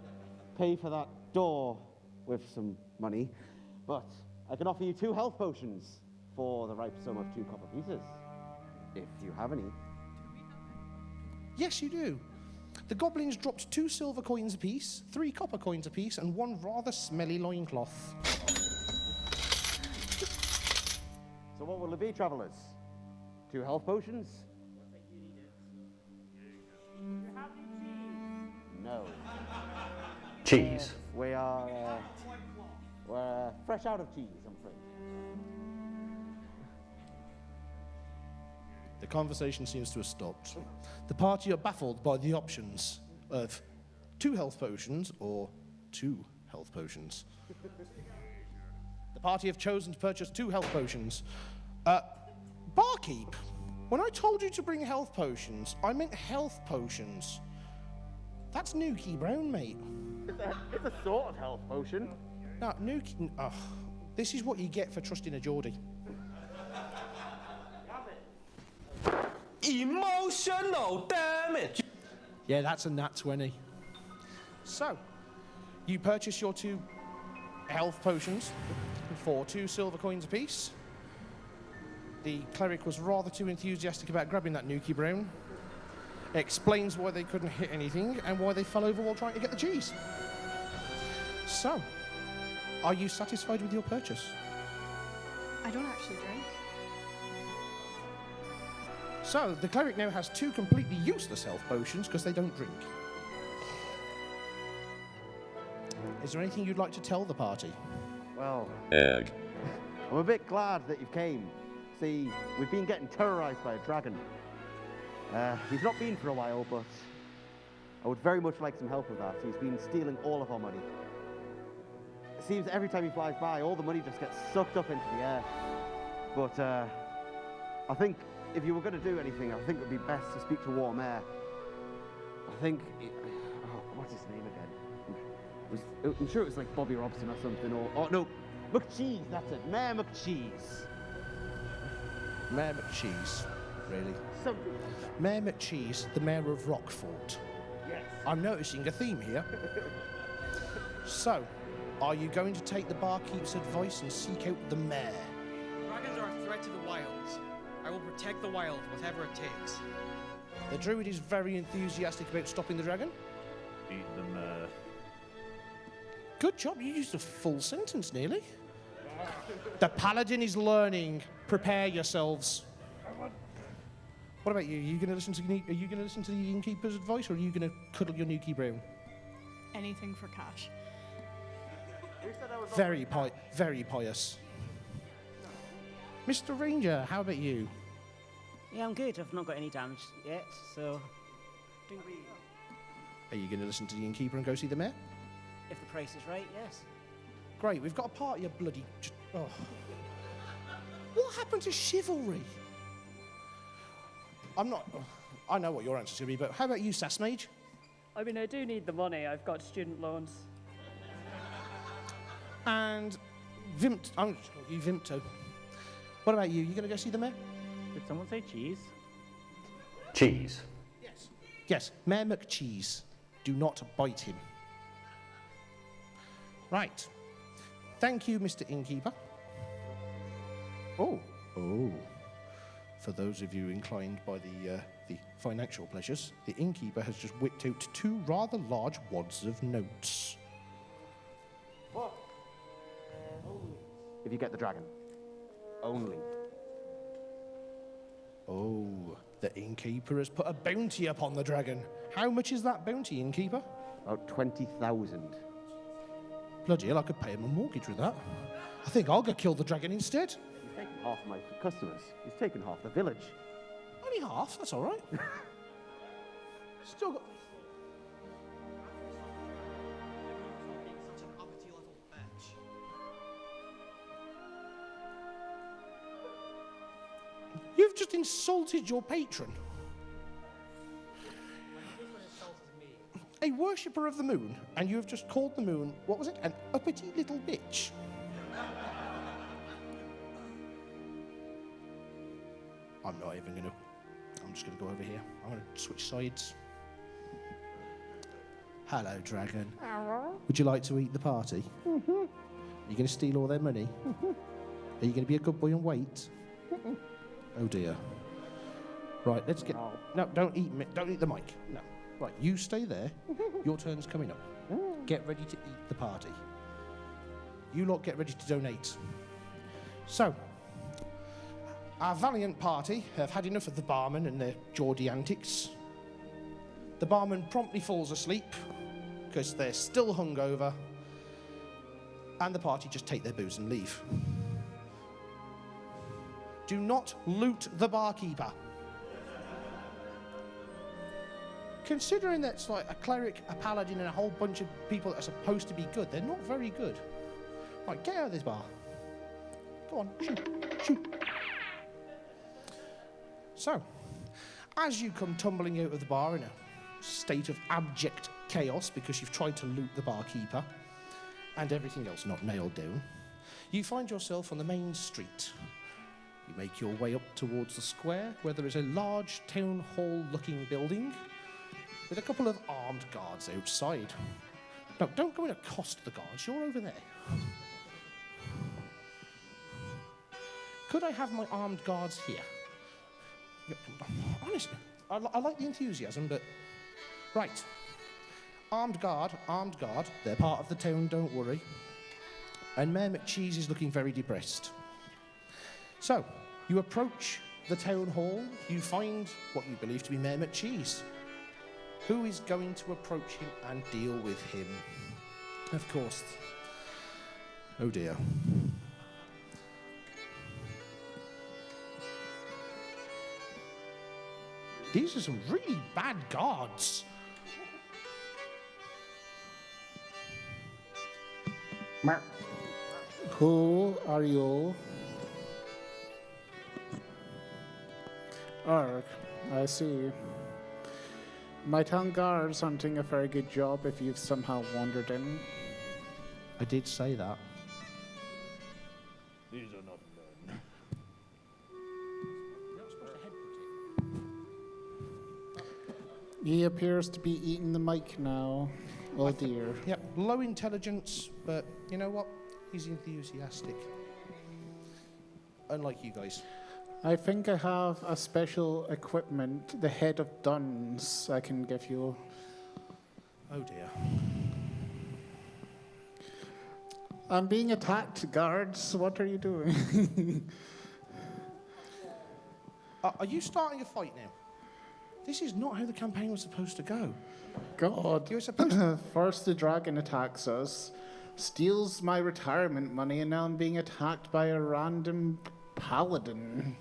pay for that door with some money, but I can offer you 2 health potions for the ripe sum of 2 copper pieces, if you have any. Yes, you do. The goblins dropped 2 silver coins apiece, 3 copper coins apiece, and 1 rather smelly loincloth. So what will it be, travellers? 2 health potions? No. Cheese. We're fresh out of cheese, I'm afraid. The conversation seems to have stopped. The party are baffled by the options of 2 health potions or 2 health potions. The party have chosen to purchase 2 health potions. Barkeep, when I told you to bring health potions, I meant health potions. That's Nuki Brown, mate. It's a sort of health potion. No, Nuki... Oh, this is what you get for trusting a Geordie. Emotional damage. Yeah, that's a nat 20. So, you purchase your 2 health potions for 2 silver coins apiece. The cleric was rather too enthusiastic about grabbing that Nuki Brown. Explains why they couldn't hit anything and why they fell over while trying to get the cheese. So, are you satisfied with your purchase? I don't actually drink. So, the cleric now has 2 completely useless health potions because they don't drink. Is there anything you'd like to tell the party? Well, Egg. I'm a bit glad that you came. See, we've been getting terrorized by a dragon. He's not been for a while, but I would very much like some help with that. He's been stealing all of our money. It seems every time he flies by, all the money just gets sucked up into the air. But I think if you were going to do anything, I think it would be best to speak to Warm Air. I think, what's his name again? I'm sure it was like Bobby Robson or something, or no, McCheese, that's it, Mayor McCheese. Mayor McCheese, really? Something. Mayor McCheese, the mayor of Rockfort. Yes. I'm noticing a theme here. So, are you going to take the barkeep's advice and seek out the mayor? Dragons are a threat to the wilds. I will protect the wild, whatever it takes. The druid is very enthusiastic about stopping the dragon. Beat the mayor. Good job, you used a full sentence nearly. The paladin is learning. Prepare yourselves. What about you? Are you going to listen to the innkeeper's advice, or are you going to cuddle your Nuki Brown? Anything for cash. Very pious. Mr. Ranger, how about you? Yeah, I'm good. I've not got any damage yet, so... Are you going to listen to the innkeeper and go see the mayor? If the price is right, yes. Great, we've got a party of bloody... Oh. What happened to chivalry? I know what your answer's going to be, but how about you, Sass Mage? I mean, I do need the money. I've got student loans. And Vimt... I'm just going to call you Vimto. What about you? You going to go see the mayor? Did someone say cheese? Cheese. Yes, Mayor McCheese. Do not bite him. Right. Thank you, Mr. Innkeeper. Oh. For those of you inclined by the financial pleasures, the innkeeper has just whipped out 2 rather large wads of notes. What? If you get the dragon. Only. Oh, the innkeeper has put a bounty upon the dragon. How much is that bounty, innkeeper? About 20,000. Bloody hell, I could pay him a mortgage with that. I think I'll go kill the dragon instead. He's taken half my customers. He's taken half the village. Only half, that's all right. Still got... You've just insulted your patron. A worshipper of the moon, and you have just called the moon, what was it? An uppity little bitch. I'm not even gonna, I'm just gonna go over here. I'm gonna switch sides. Hello, dragon. Hello. Would you like to eat the party? Mm-hmm. Are you gonna steal all their money? Mm-hmm. Are you gonna be a good boy and wait? Mm-hmm. Oh dear. Right, let's get, no, don't eat the mic, no. Right, you stay there. Your turn's coming up. Get ready to eat the party. You lot get ready to donate. So, our valiant party have had enough of the barman and their Geordie antics. The barman promptly falls asleep because they're still hungover, and the party just take their booze and leave. Do not loot the barkeeper. Considering that it's like a cleric, a paladin, and a whole bunch of people that are supposed to be good, they're not very good. Right, get out of this bar. Go on, shoot. So, as you come tumbling out of the bar in a state of abject chaos because you've tried to loot the barkeeper and everything else not nailed down, you find yourself on the main street. You make your way up towards the square where there is a large town hall looking building with a couple of armed guards outside. No, don't go and accost the guards. You're over there. Could I have my armed guards here? Honestly, I like the enthusiasm, but... Right. Armed guard. They're part of the town, don't worry. And Mayor McCheese is looking very depressed. So, you approach the town hall. You find what you believe to be Mayor McCheese. Who is going to approach him and deal with him? Of course. Oh dear. These are some really bad guards. Who are you? Ark, I see. My town guards aren't doing a very good job if you've somehow wandered in. I did say that. These are not men. He appears to be eating the mic now. Oh dear. Yep, low intelligence, but you know what? He's enthusiastic. Unlike you guys. I think I have a special equipment, the head of Duns, I can give you. Oh dear. I'm being attacked, guards. What are you doing? Are you starting a fight now? This is not how the campaign was supposed to go. God. You were supposed to... First the dragon attacks us, steals my retirement money, and now I'm being attacked by a random paladin.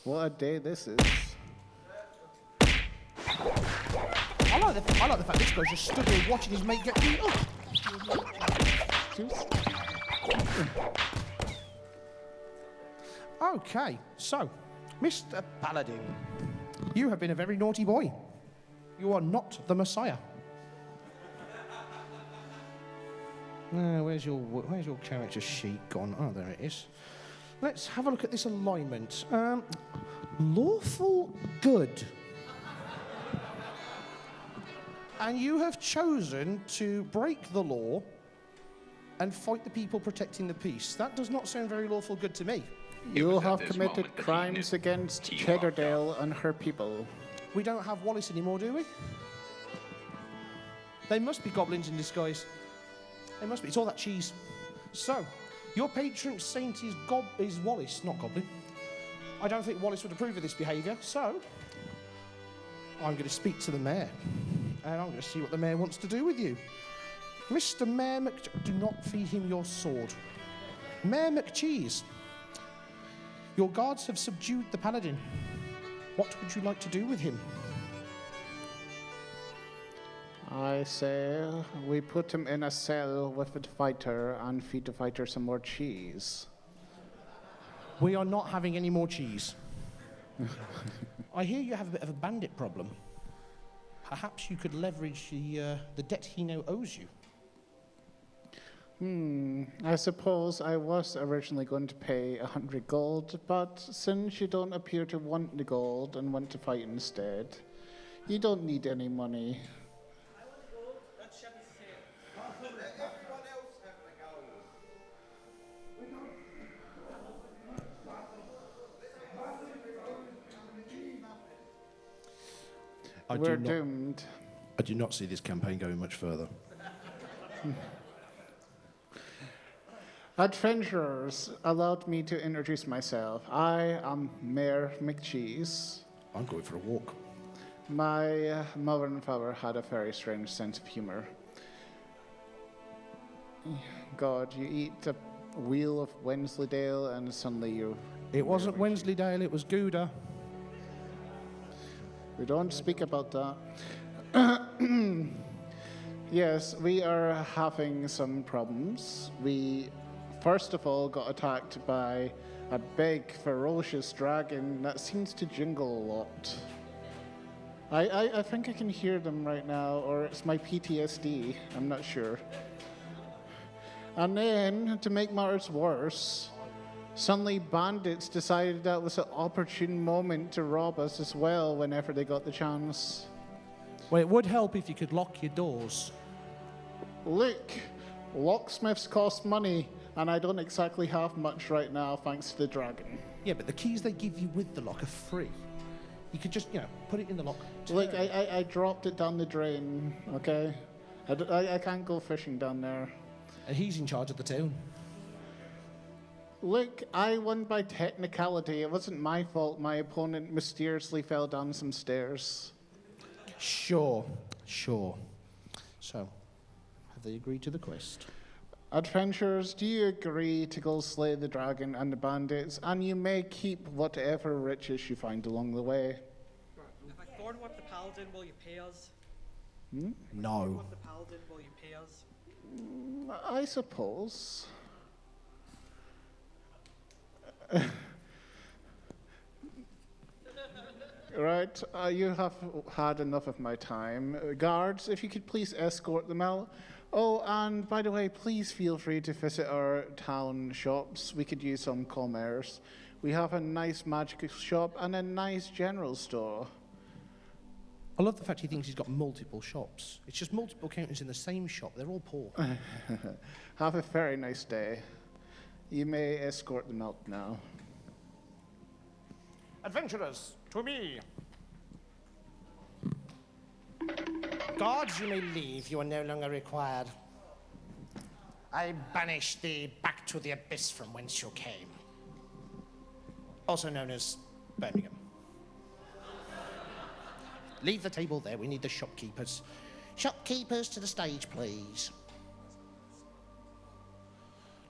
What a day this is. I like the fact this guy's just stood here watching his mate get beat up. Okay, so, Mr. Paladin, you have been a very naughty boy. You are not the Messiah. Where's your character sheet gone? Oh, there it is. Let's have a look at this alignment. Lawful good. And you have chosen to break the law and fight the people protecting the peace. That does not sound very lawful good to me. You have committed crimes against Cheddardale and her people. We don't have Wallace anymore, do we? They must be goblins in disguise. They must be. It's all that cheese. So, your patron saint is Wallace, not Goblin. I don't think Wallace would approve of this behaviour, so I'm going to speak to the mayor, and I'm going to see what the mayor wants to do with you. Mr. Mayor do not feed him your sword. Mayor McCheese, your guards have subdued the paladin. What would you like to do with him? I say we put him in a cell with a fighter and feed the fighter some more cheese. We are not having any more cheese. I hear you have a bit of a bandit problem. Perhaps you could leverage the debt he now owes you. I suppose I was originally going to pay 100 gold, but since you don't appear to want the gold and want to fight instead, you don't need any money. We're doomed. I do not see this campaign going much further. Adventurers, allowed me to introduce myself. I am Mayor McCheese. I'm going for a walk. My mother and father had a very strange sense of humor. God, you eat a wheel of Wensleydale and suddenly you... It wasn't Wensleydale, it was Gouda. We don't speak about that. Yes, we are having some problems. We, first of all, got attacked by a big, ferocious dragon that seems to jingle a lot. I think I can hear them right now, or it's my PTSD. I'm not sure. And then, to make matters worse, suddenly bandits decided that was an opportune moment to rob us as well whenever they got the chance. Well, it would help if you could lock your doors. Look, locksmiths cost money, and I don't exactly have much right now, thanks to the dragon. Yeah, but the keys they give you with the lock are free. You could just, put it in the lock. Look, I dropped it down the drain, okay? I can't go fishing down there. He's in charge of the town. Look, I won by technicality. It wasn't my fault my opponent mysteriously fell down some stairs. Sure. So, have they agreed to the quest? Adventurers, do you agree to go slay the dragon and the bandits, and you may keep whatever riches you find along the way? If I thorn whip the paladin, will you pay us? Hmm? No. Thorn whip the paladin, will you pay us? I suppose. Right, you have had enough of my time. Guards, if you could please escort them out. Oh, and by the way, please feel free to visit our town shops. We could use some commerce. We have a nice magic shop and a nice general store. I love the fact he thinks he's got multiple shops. It's just multiple counters in the same shop. They're all poor. Have a very nice day. You may escort them out now. Adventurers, to me. Guards, you may leave. You are no longer required. I banish thee back to the abyss from whence you came. Also known as Birmingham. Leave the table there. We need the shopkeepers. Shopkeepers to the stage, please.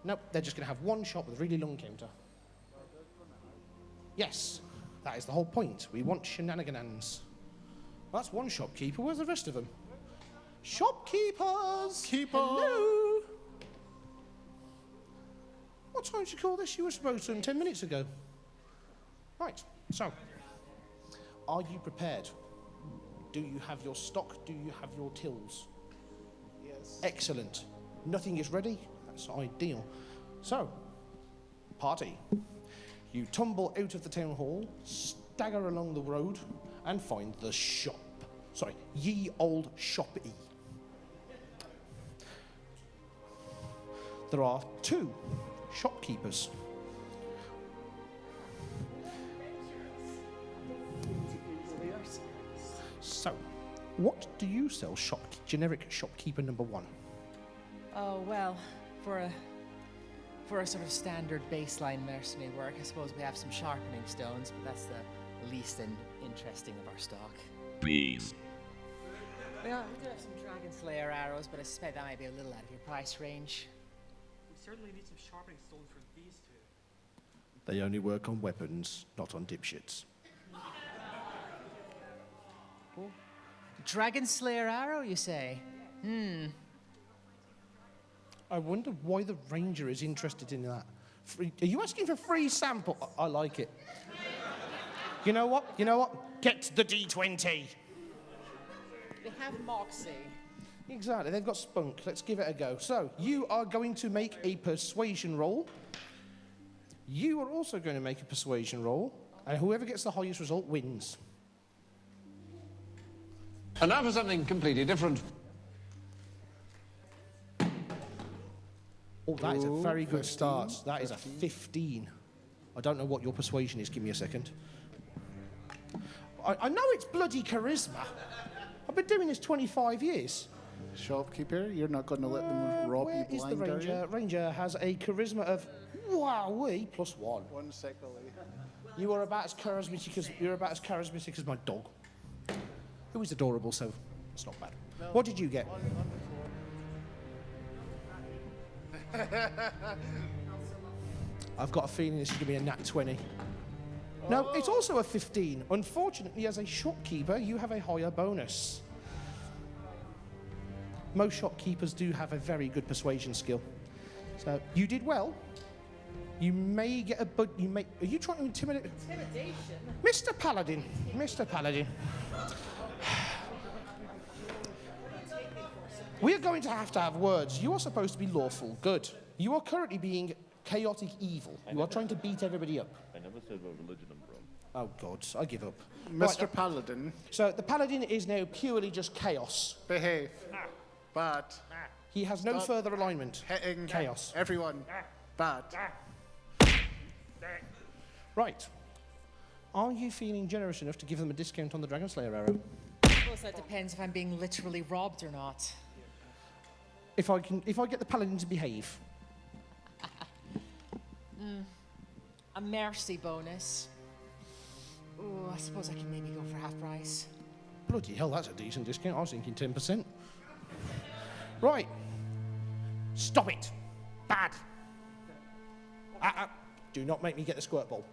Nope, they're just going to have one shop with a really long counter. Yes, that is the whole point. We want shenanigans. Well, that's one shopkeeper. Where's the rest of them? Shopkeepers! Hello! What time did you call this? You were supposed to 10 minutes ago. Right, so, are you prepared? Do you have your stock? Do you have your tills? Yes. Excellent. Nothing is ready? That's ideal. So, party. You tumble out of the town hall, stagger along the road, and find the shop. Sorry, ye old shop-y. There are 2 shopkeepers. So, what do you sell, generic shopkeeper number 1? Oh, well, for a sort of standard baseline mercenary work, I suppose we have some sharpening stones, but that's the least interesting of our stock. Please. We do have some Dragon Slayer arrows, but I suspect that might be a little out of your price range. We certainly need some sharpening stones for these 2. They only work on weapons, not on dipshits. Dragon Slayer arrow, you say? I wonder why the ranger is interested in that. Are you asking for free sample? I like it. You know what? Get the D20. They have moxie. Exactly, they've got spunk. Let's give it a go. So, you are going to make a persuasion roll. You are also going to make a persuasion roll. And whoever gets the highest result wins. And now for something completely different. Oh, that is a very good start. That is a 15. I don't know what your persuasion is. Give me a second. I know it's bloody charisma. I've been doing this 25 years. Shopkeeper, you're not going to let them rob Where you is the blind, ranger? are you? Ranger has a charisma of wowee +1. 1 second. You are about as charismatic as my dog, who is adorable. So it's not bad. No. What did you get? I've got a feeling this is going to be a nat 20. No, it's also a 15. Unfortunately, as a shopkeeper, you have a higher bonus. Most shopkeepers do have a very good persuasion skill. So you did well. You may get a are you trying to intimidate? Intimidation? Mr. Paladin. Mr. Paladin. We are going to have words. You are supposed to be lawful good. You are currently being chaotic evil. You are trying to beat everybody up. I never said what religion I'm from. Oh, God, I give up. Mr. Right, Paladin. So the Paladin is now purely just chaos. Behave. Bad. He has no Stop further alignment. Hitting Chaos. everyone. Bad. Right. Are you feeling generous enough to give them a discount on the Dragon Slayer arrow? I suppose that depends if I'm being literally robbed or not. If I get the Paladin to behave. A mercy bonus. Oh, I suppose I can maybe go for half price. Bloody hell, that's a decent discount. I was thinking 10%. Right. Stop it. Bad. Do not make me get the squirt ball.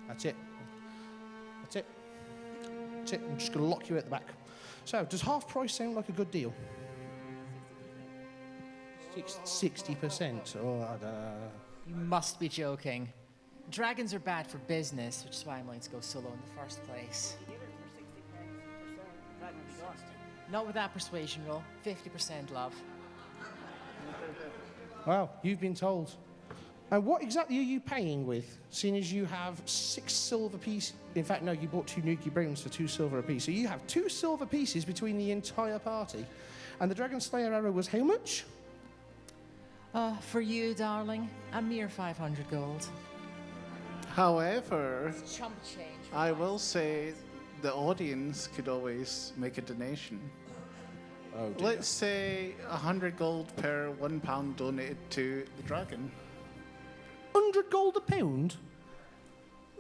That's it. That's it. That's it. I'm just going to lock you at the back. So, does half price sound like a good deal? 60%. Oh, I don't know. You must be joking. Dragons are bad for business, which is why I'm willing to go solo in the first place. Not with that persuasion roll. 50% love. Well, you've been told. And what exactly are you paying with, seeing as you have 6 silver pieces? In fact, no, you bought 2 Nuki Browns for 2 silver apiece. So you have 2 silver pieces between the entire party. And the Dragon Slayer arrow was how much? For you, darling, a mere 500 gold. However, Chump change. I will say the audience could always make a donation. Oh, dear. Let's say 100 gold per £1 donated to the dragon. 100 gold a pound?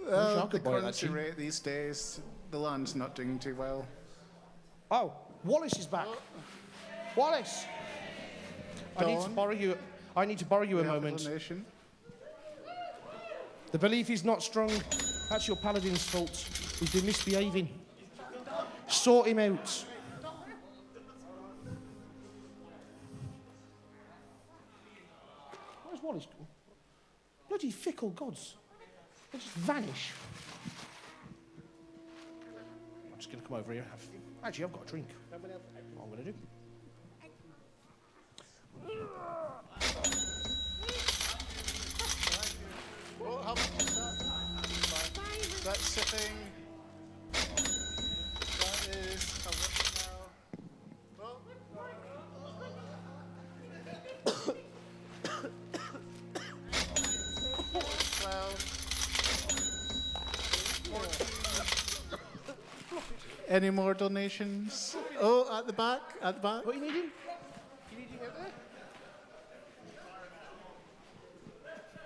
The currency rate these days, the land's not doing too well. Oh, Wallace is back. Wallace! I need to borrow you a moment. The belief is not strong. That's your paladin's fault. He's been misbehaving. Sort him out. Where's Wallace gone? Bloody fickle gods. They just vanish. I'm just going to come over here and have... Actually, I've got a drink. What I'm going to do. Oh, how much is that? That's sipping. That is a little now. Any more donations? Oh, at the back, at the back. What are you needing? You needing out there?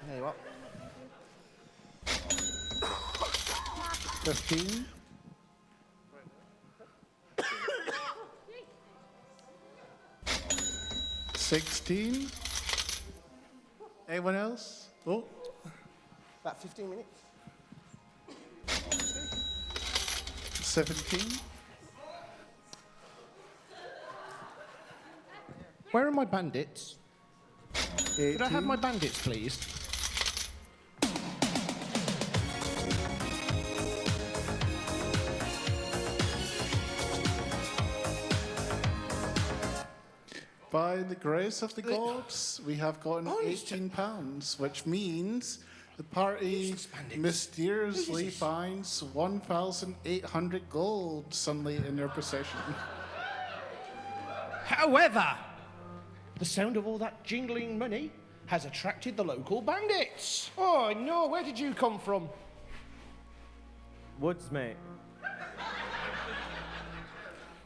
There you are. 15. $16. Anyone else? Oh. About 15 minutes. 17. Where are my bandits? 18. Could I have my bandits, please? By the grace of the gods, we have gotten £18, which means the party mysteriously finds 1,800 gold suddenly in their possession. However, the sound of all that jingling money has attracted the local bandits. Oh, no, where did you come from? Woods, mate.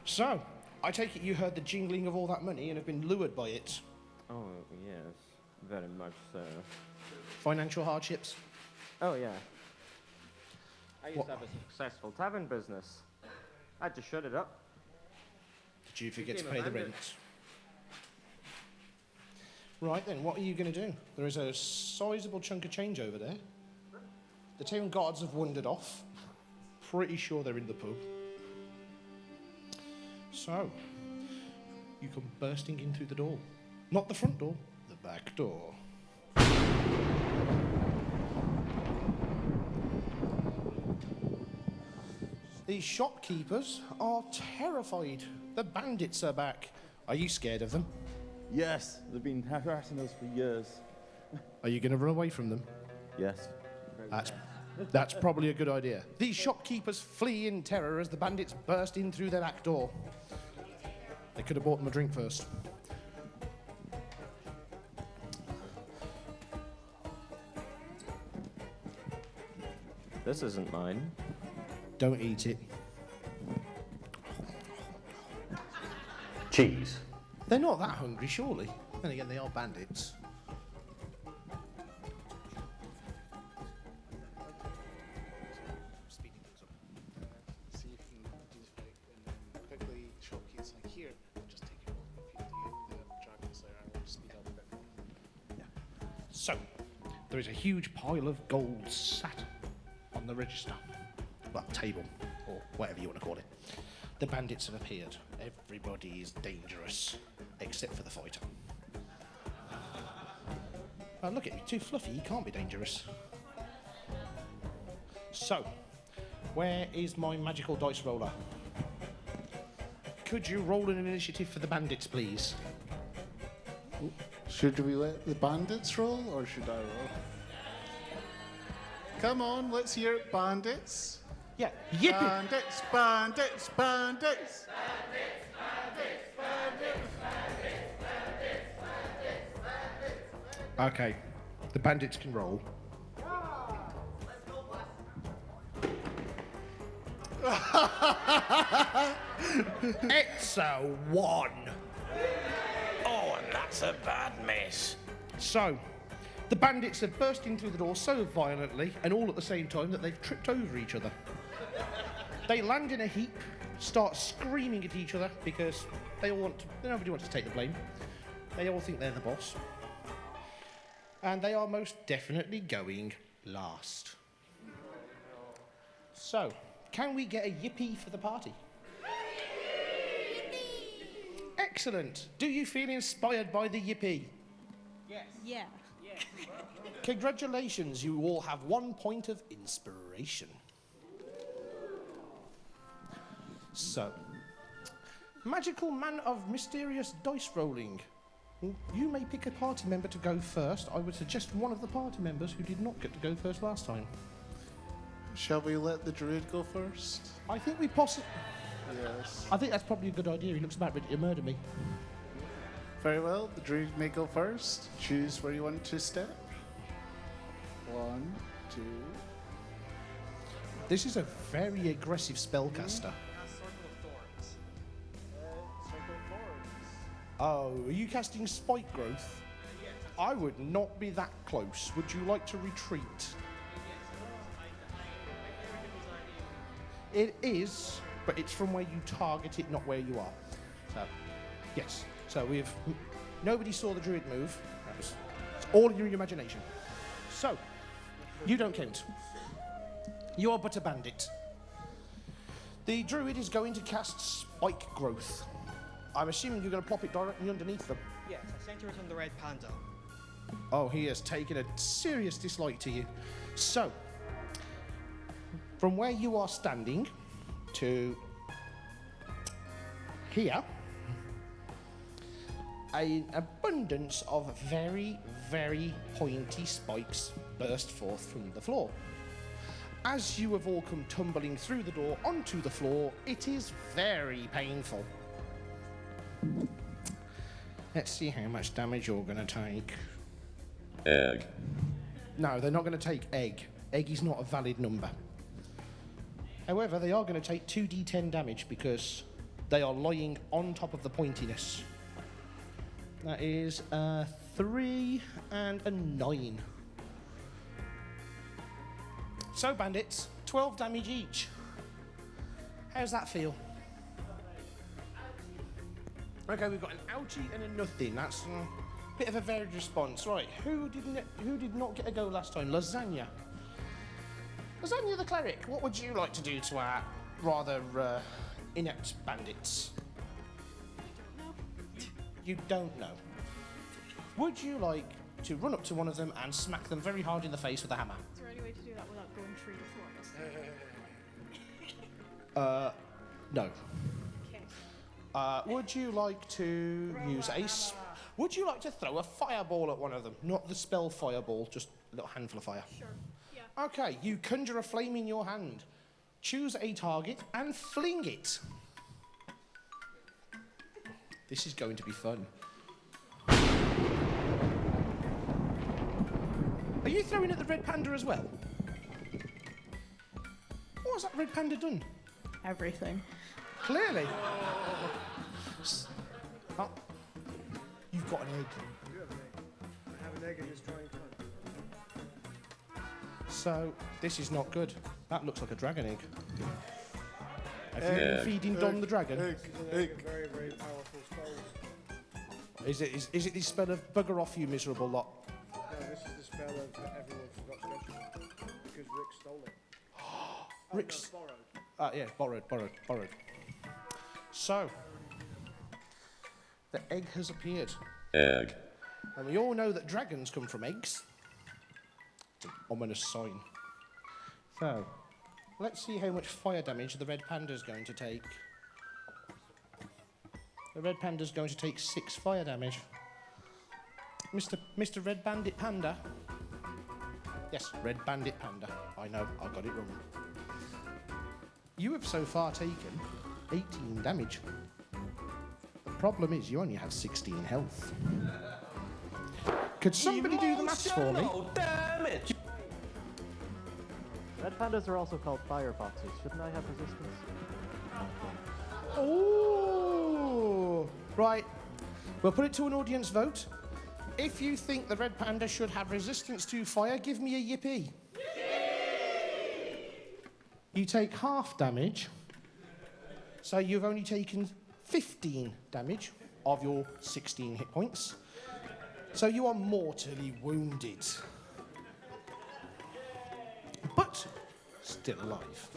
So, I take it you heard the jingling of all that money and have been lured by it. Oh, yes, very much so. Financial hardships? Oh, yeah. I used to have a successful tavern business. I had to shut it up. Did you forget to Became a pay the bandit. rent? Right then, what are you going to do? There is a sizable chunk of change over there. The town guards have wandered off. Pretty sure they're in the pub. So, you come bursting in through the door. Not the front door, the back door. These shopkeepers are terrified. The bandits are back. Are you scared of them? Yes, they've been harassing us for years. Are you going to run away from them? Yes. That's probably a good idea. These shopkeepers flee in terror as the bandits burst in through their back door. They could have bought them a drink first. This isn't mine. Don't eat it. Cheese. They're not that hungry, surely. Then again, they are bandits. See if you can do the fight and then quickly showcase like here. Just take it all if you do the Dragon's Lair and we'll speed up a bit more. So, there is a huge pile of gold sat on the register. Well, table, or whatever you want to call it. The bandits have appeared. Everybody is dangerous, except for the fighter. Oh, look at you, too fluffy, he can't be dangerous. So, where is my magical dice roller? Could you roll an initiative for the bandits, please? Should we let the bandits roll or should I roll? Come on, let's hear it, bandits. Yeah, yippee! Bandits, bandits, bandits! Okay, the bandits can roll. It's a 1. Oh, and that's a bad mess. So, the bandits have burst in through the door so violently and all at the same time that they've tripped over each other. They land in a heap, start screaming at each other because nobody wants to take the blame. They all think they're the boss. And they are most definitely going last. So, can we get a yippee for the party? Excellent. Do you feel inspired by the yippee? Yes. Yeah. Congratulations, you all have 1 point of inspiration. So, Magical Man of Mysterious Dice Rolling. You may pick a party member to go first. I would suggest one of the party members who did not get to go first last time. Shall we let the druid go first? I think we possibly... Yes. I think that's probably a good idea. He looks about ready to murder me. Very well, the druid may go first. Choose where you want to step. 1, 2. This is a very aggressive spellcaster. Oh, are you casting Spike Growth? I would not be that close. Would you like to retreat? It is, but it's from where you target it, not where you are. So, yes. So nobody saw the druid move. It's all in your imagination. So, you don't count. You are but a bandit. The druid is going to cast Spike Growth. I'm assuming you're going to plop it directly underneath them. Yes, I center it on the red panda. Oh, he has taken a serious dislike to you. So, from where you are standing to here, an abundance of very, very pointy spikes burst forth from the floor. As you have all come tumbling through the door onto the floor, it is very painful. Let's see how much damage you're going to take. Egg. No, they're not going to take egg. Egg is not a valid number. However, they are going to take 2d10 damage because they are lying on top of the pointiness. That is a 3 and a 9. So, bandits, 12 damage each. How's that feel? Okay, we've got an ouchie and a nothing. That's a bit of a varied response. Right, who did not get a go last time? Lasagna. Lasagna the cleric, what would you like to do to our rather inept bandits? You don't know. Would you like to run up to one of them and smack them very hard in the face with a hammer? Is there any way to do that without going through the floor? No. Would you like to use Would you like to throw a fireball at one of them? Not the spell fireball, just a little handful of fire. Sure. Yeah. Okay, you conjure a flame in your hand. Choose a target and fling it. This is going to be fun. Are you throwing at the red panda as well? What has that red panda done? Everything. Clearly. Oh. You've got an egg. I have an egg in this trying time. So, this is not good. That looks like a dragon egg. Have you been feeding Don the dragon? Egg. Very, very powerful spells. Is it this spell of bugger off, you miserable lot? No, this is the spell of everyone forgot special. Because Rick stole it. Rick's... No, borrowed. Yeah, borrowed. So, the egg has appeared. Egg. And we all know that dragons come from eggs. It's an ominous sign. So, let's see how much fire damage the red panda's going to take. The red panda's going to take 6 fire damage. Mr. Red Bandit Panda. Yes, Red Bandit Panda. I know, I got it wrong. You have so far taken 18 damage. The problem is you only have 16 health. Could somebody do the maths for me? Damage. Red pandas are also called fireboxes. Shouldn't I have resistance? Oh, right. We'll put it to an audience vote. If you think the red panda should have resistance to fire, give me a yippee. You take half damage, so you've only taken 15 damage of your 16 hit points. So you are mortally wounded. But still alive.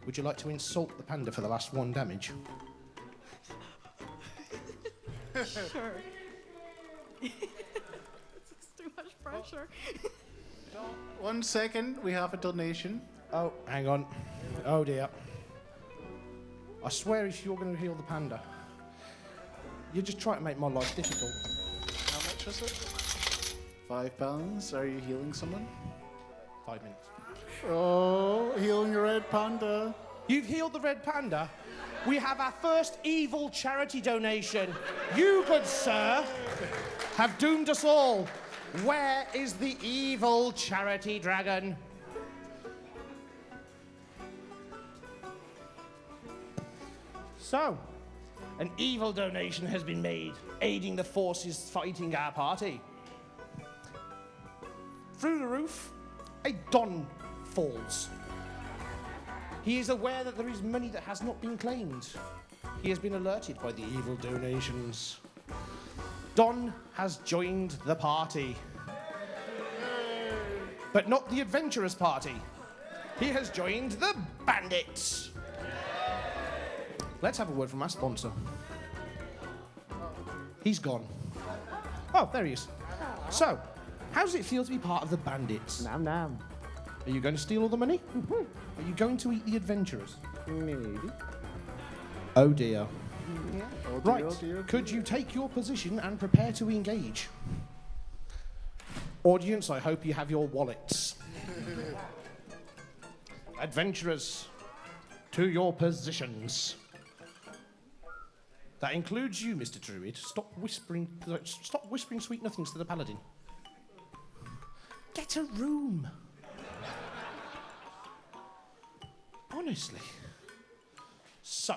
Would you like to insult the panda for the last 1 damage? Sure. It's too much pressure. 1 second, we have a donation. Oh, hang on. Oh dear. I swear if you're going to heal the panda, you're just trying to make my life difficult. How much is it? £5. Are you healing someone? 5 minutes. Oh, healing a red panda. You've healed the red panda? We have our first evil charity donation. You, good sir, have doomed us all. Where is the evil charity dragon? So, an evil donation has been made, aiding the forces fighting our party. Through the roof, a Don falls. He is aware that there is money that has not been claimed. He has been alerted by the evil donations. Don has joined the party. But not the adventurous party. He has joined the bandits. Let's have a word from our sponsor. He's gone. Oh, there he is. So, how does it feel to be part of the bandits? Nam nam. Are you going to steal all the money? Are you going to eat the adventurers? Maybe. Oh dear. Yeah. Oh dear, Right, oh dear. could you take your position and prepare to engage? Audience, I hope you have your wallets. Adventurers, to your positions. That includes you, Mr. Druid. Stop whispering sweet nothings to the paladin. Get a room. Honestly. So,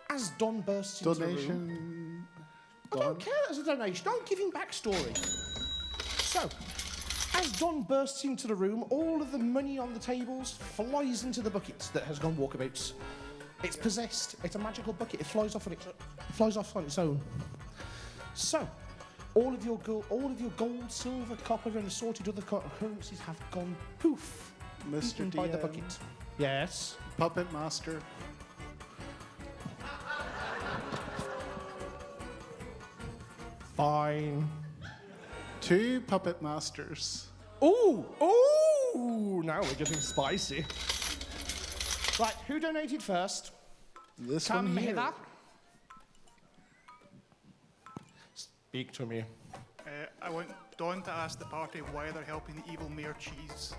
as Don bursts into the room... Donation. I don't care that's a donation. Don't give him backstory. So, as Don bursts into the room, all of the money on the tables flies into the bucket that has gone walkabouts. It's possessed. It's a magical bucket. It flies off on its own. So, all of your gold, silver, copper, and assorted other currencies have gone poof. Mr. Eaten by the DM. bucket. Yes. Puppet Master. Fine. 2 Puppet Masters. Ooh! Ooh! Now we're getting spicy. Right, who donated first? This Come one here. hither. Speak to me. I want Dawn to ask the party why they're helping the evil Mayor Cheese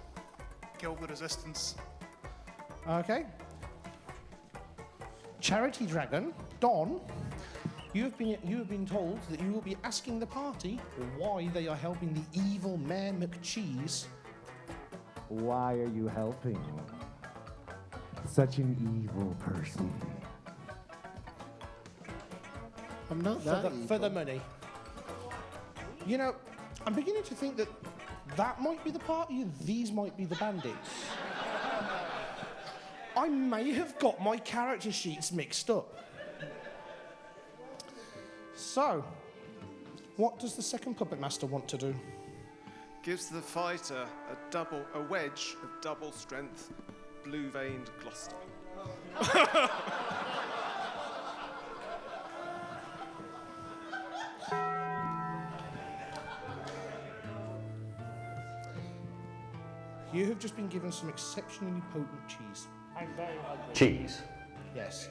kill the resistance. Okay. Charity Dragon, Don, you have been told that you will be asking the party why they are helping the evil Mayor McCheese. Why are you helping such an evil person? I'm not For the money. You know, I'm beginning to think that that might be the party and these might be the bandits. I may have got my character sheets mixed up. So, what does the second puppet master want to do? Gives the fighter a wedge of double strength, blue-veined Gloucester. You have just been given some exceptionally potent cheese. I'm very hungry. Cheese. Yes.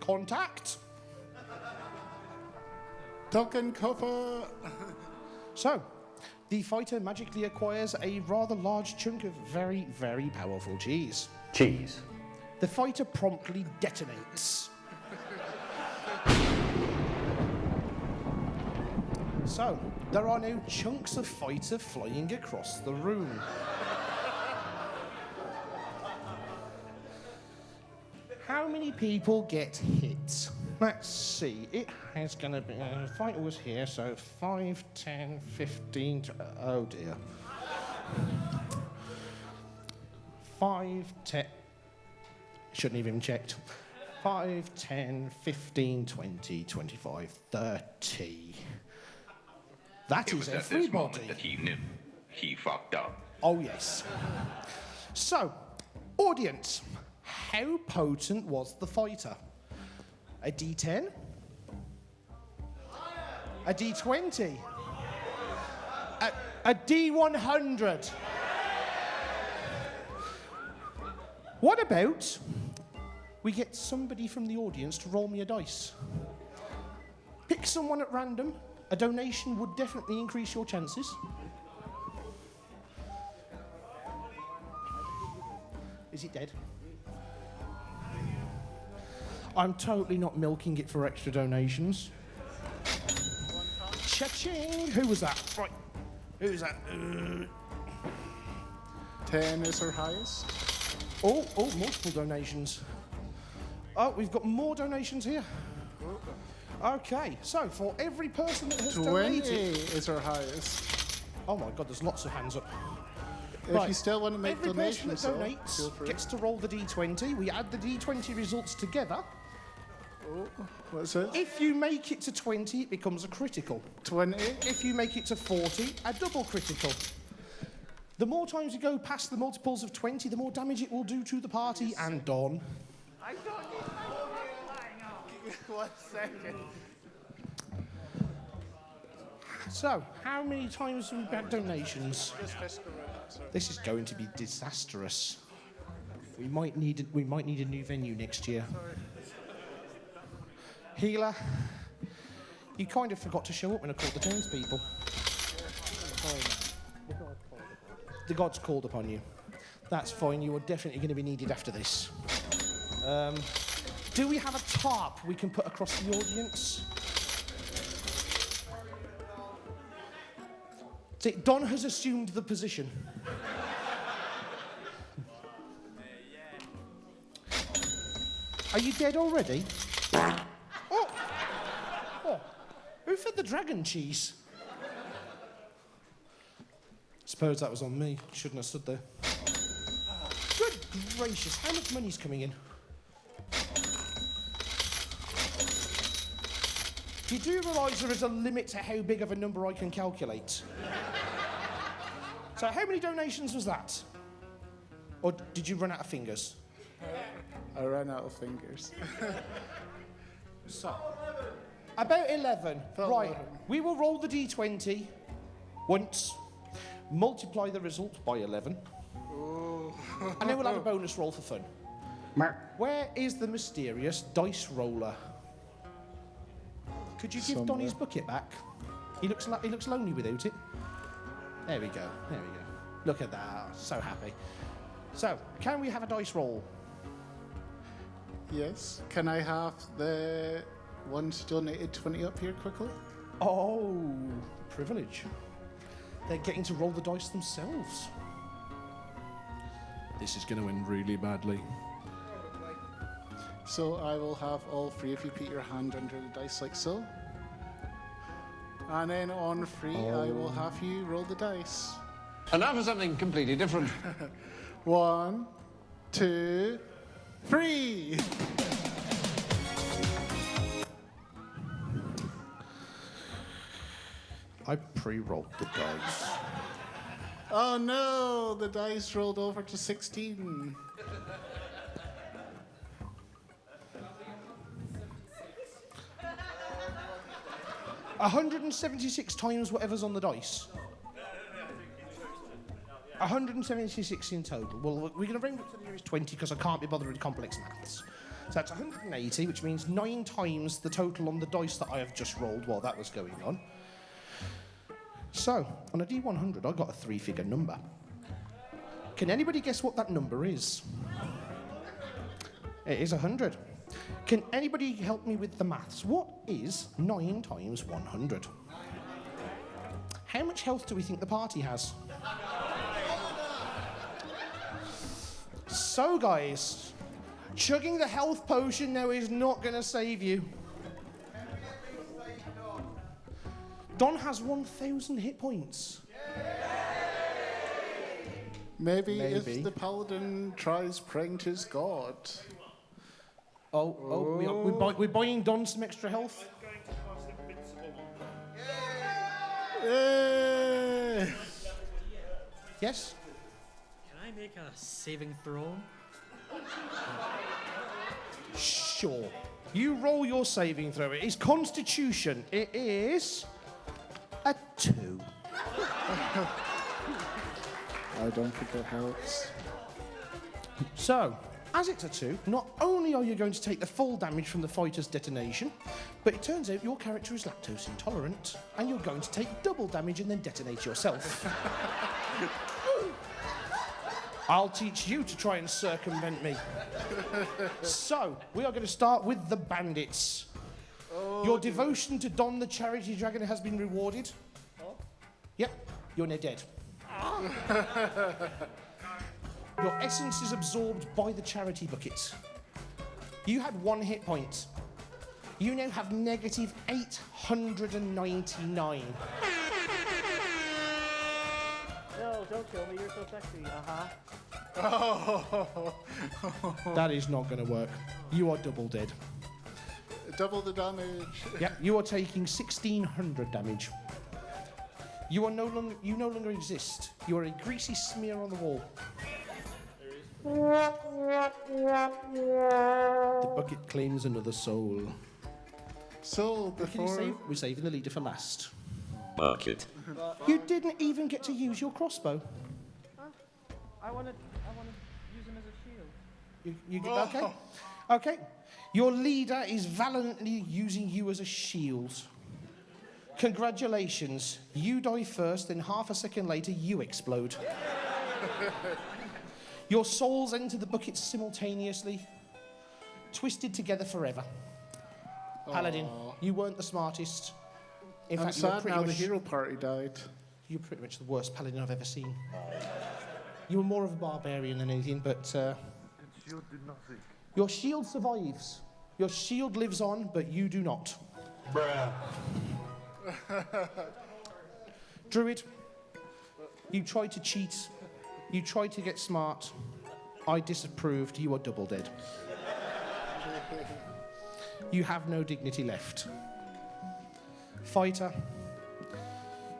Contact. Token cover. So, the fighter magically acquires a rather large chunk of very, very powerful cheese. Cheese. The fighter promptly detonates. So, there are now chunks of fighter flying across the room. How many people get hit? Let's see. It has going to be... the fighter was here, so 5, 10, 15... oh, dear. 5, 10... Shouldn't have even checked. 5, 10, 15, 20, 25, 30... That is everybody. This moment that he knew he fucked up. Oh, yes. So, audience, how potent was the fighter? A D10? A D20? A D100? What about we get somebody from the audience to roll me a dice? Pick someone at random. A donation would definitely increase your chances. Is it dead? I'm totally not milking it for extra donations. Cha-ching! Who was that? Right. Who's that? 10 is our highest. Oh, multiple donations. Oh, we've got more donations here. Okay, so for every person that has 20 donated... is our highest. Oh my God, there's lots of hands up. If you still want to make every donations, person that donates gets to roll the D20. We add the D20 results together. Oh, what's it? If you make it to 20, it becomes a critical. 20? If you make it to 40, a double critical. The more times you go past the multiples of 20, the more damage it will do to the party and Dawn. I don't need my 1 second. So, how many times have we had donations? Just fist around, sorry. This is going to be disastrous. We might need a new venue next year. Sorry. Healer, you kind of forgot to show up when I called the townspeople. The gods called upon you. That's fine. You are definitely going to be needed after this. Do we have a tarp we can put across the audience? See, Don has assumed the position. Are you dead already? Oh, who fed the dragon cheese? Suppose that was on me. Shouldn't have stood there. Good gracious, how much money's coming in? You do realise there is a limit to how big of a number I can calculate? So how many donations was that? Or did you run out of fingers? I ran out of fingers. So, about 11. Right, 11. we will roll the D20 once, multiply the result by 11, and then we'll have a bonus roll for fun. Where is the mysterious dice roller? Could you give Donny his bucket back? He looks lonely without it. There we go. There we go. Look at that. So happy. So, can we have a dice roll? Yes. Can I have the ones donated 20 up here quickly? Oh, privilege. They're getting to roll the dice themselves. This is going to end really badly. So I will have all three of you put your hand under the dice like so. And then on three, I will have you roll the dice. And now for something completely different. 1, 2, 3. I pre-rolled the dice. Oh no, the dice rolled over to 16. $176 times whatever's on the dice. 176 in total. Well, we're going to bring it to the nearest 20 because I can't be bothered with complex maths. So that's 180, which means 9 times the total on the dice that I have just rolled while that was going on. So, on a D100, I got a 3-figure number. Can anybody guess what that number is? It is 100. Can anybody help me with the maths? What is 9 times 100? How much health do we think the party has? So, guys, chugging the health potion now is not going to save you. Don has 1,000 hit points. Maybe if the paladin tries praying to his god. We're buying Don some extra health. Yes? Can I make a saving throw? Sure. You roll your saving throw. It is Constitution. It is a 2. I don't think it helps. So, as it's a 2, not only are you going to take the full damage from the fighter's detonation, but it turns out your character is lactose intolerant, and you're going to take double damage and then detonate yourself. I'll teach you to try and circumvent me. So, we are going to start with the bandits. Your devotion to Don the Charity Dragon has been rewarded. Yep, you're now dead. Your essence is absorbed by the charity bucket. You had 1 hit point. You now have negative 899. No, don't kill me, you're so sexy. That is not going to work. You are double dead. Double the damage. Yeah, you are taking 1,600 damage. You no longer exist. You are a greasy smear on the wall. The bucket claims another soul. So before we're saving the leader for last. Bucket. You didn't even get to use your crossbow. I want to use him as a shield. Okay. Okay. Your leader is valiantly using you as a shield. Congratulations. You die first, then half a second later, you explode. Your souls enter the bucket simultaneously, twisted together forever. Paladin, you weren't the smartest. In fact, sad now the hero party died. You're pretty much the worst paladin I've ever seen. You were more of a barbarian than anything, but Shield did nothing. your shield survives. Your shield lives on, but you do not. Bruh. Druid, you tried to cheat. You tried to get smart. I disapproved. You are double dead. You have no dignity left. Fighter,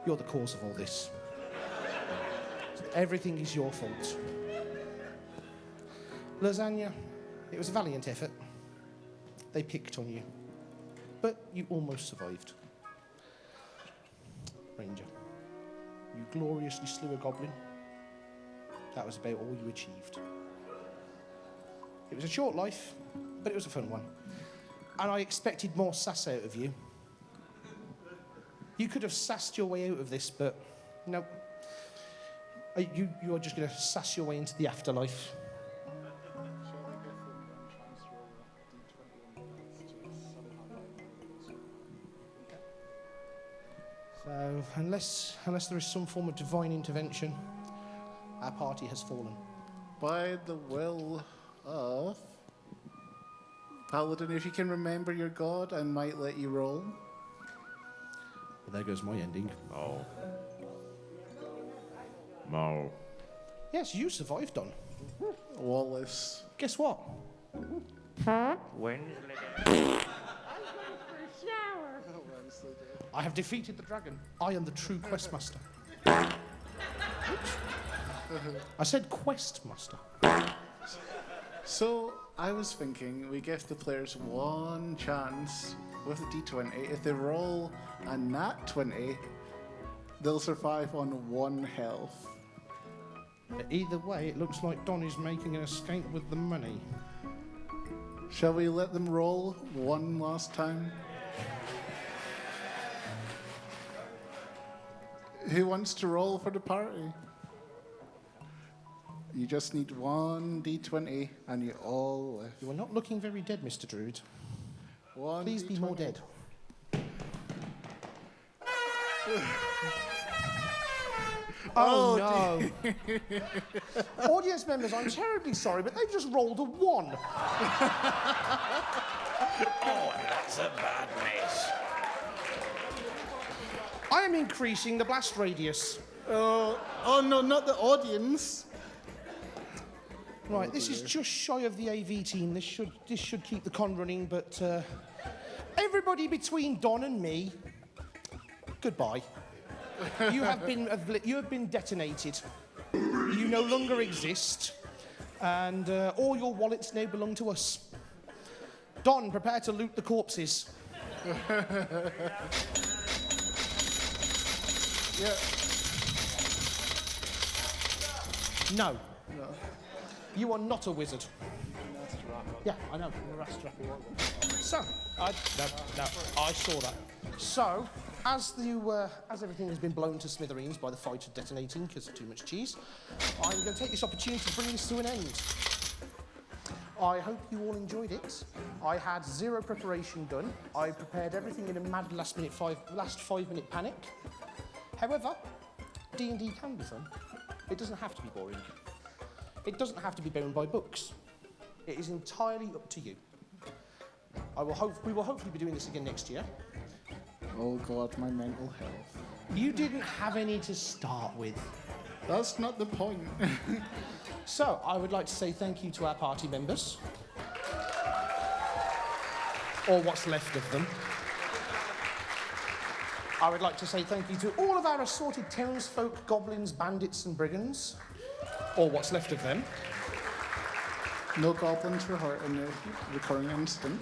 you're the cause of all this. Everything is your fault. Lasagna, it was a valiant effort. They picked on you. But you almost survived. Ranger, you gloriously slew a goblin. That was about all you achieved. It was a short life, but it was a fun one. And I expected more sass out of you, You could have sassed your way out of this, but no. You are just going to sass your way into the afterlife. So, unless there is some form of divine intervention, our party has fallen. By the will of... Paladin, if you can remember your god, I might let you roll. Well, there goes my ending. Oh. No. Yes, you survived, Don. Wallace. Guess what? Wednesday. I have defeated the dragon. I am the true questmaster. I said questmaster. So, I was thinking we give the players one chance with a d20. If they roll a nat 20, they'll survive on 1 health. But either way, it looks like Don is making an escape with the money. Shall we let them roll one last time? Who wants to roll for the party? You just need 1 d20 and you all live. You are not looking very dead, Mr. Druid. Please be D20. more dead. Oh no. Audience members, I'm terribly sorry, but they've just rolled a 1. Oh, that's a bad mess. I am increasing the blast radius. Oh no, not the audience. Right, this is just shy of the AV team. This should keep the con running, but everybody between Don and me, goodbye. You have been detonated. You no longer exist, and all your wallets now belong to us. Don, prepare to loot the corpses. Yeah. No. You are not a wizard. Yeah, I know. So, I saw that. So, as everything has been blown to smithereens by the fighter detonating because of too much cheese, I'm going to take this opportunity to bring this to an end. I hope you all enjoyed it. I had 0 preparation done. I prepared everything in a mad last 5-minute panic. However, D&D can be fun. It doesn't have to be boring. It doesn't have to be bound by books. It is entirely up to you. We will hopefully be doing this again next year. Oh God, my mental health. You didn't have any to start with. That's not the point. So, I would like to say thank you to our party members. Or what's left of them. I would like to say thank you to all of our assorted townsfolk, goblins, bandits and brigands. Or what's left of them. No goblins were hurt in the recurring incident.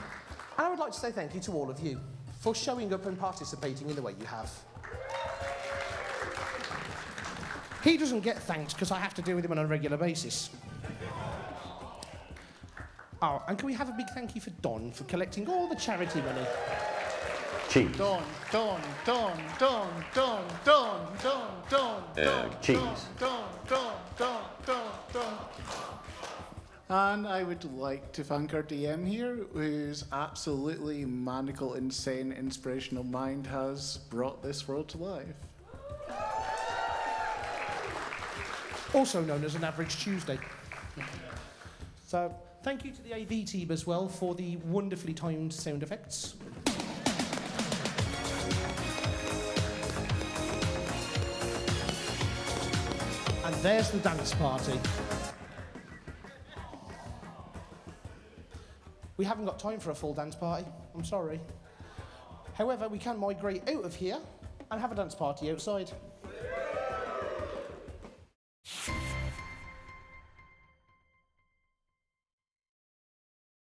And I would like to say thank you to all of you for showing up and participating in the way you have. He doesn't get thanked because I have to deal with him on a regular basis. Oh, and can we have a big thank you for Don for collecting all the charity money? Cheese. Don. Cheese. And I would like to thank our DM here, whose absolutely maniacal, insane, inspirational mind has brought this world to life. Also known as an average Tuesday. So, thank you to the AV team as well for the wonderfully timed sound effects. And there's the dance party. We haven't got time for a full dance party, I'm sorry. However, we can migrate out of here and have a dance party outside.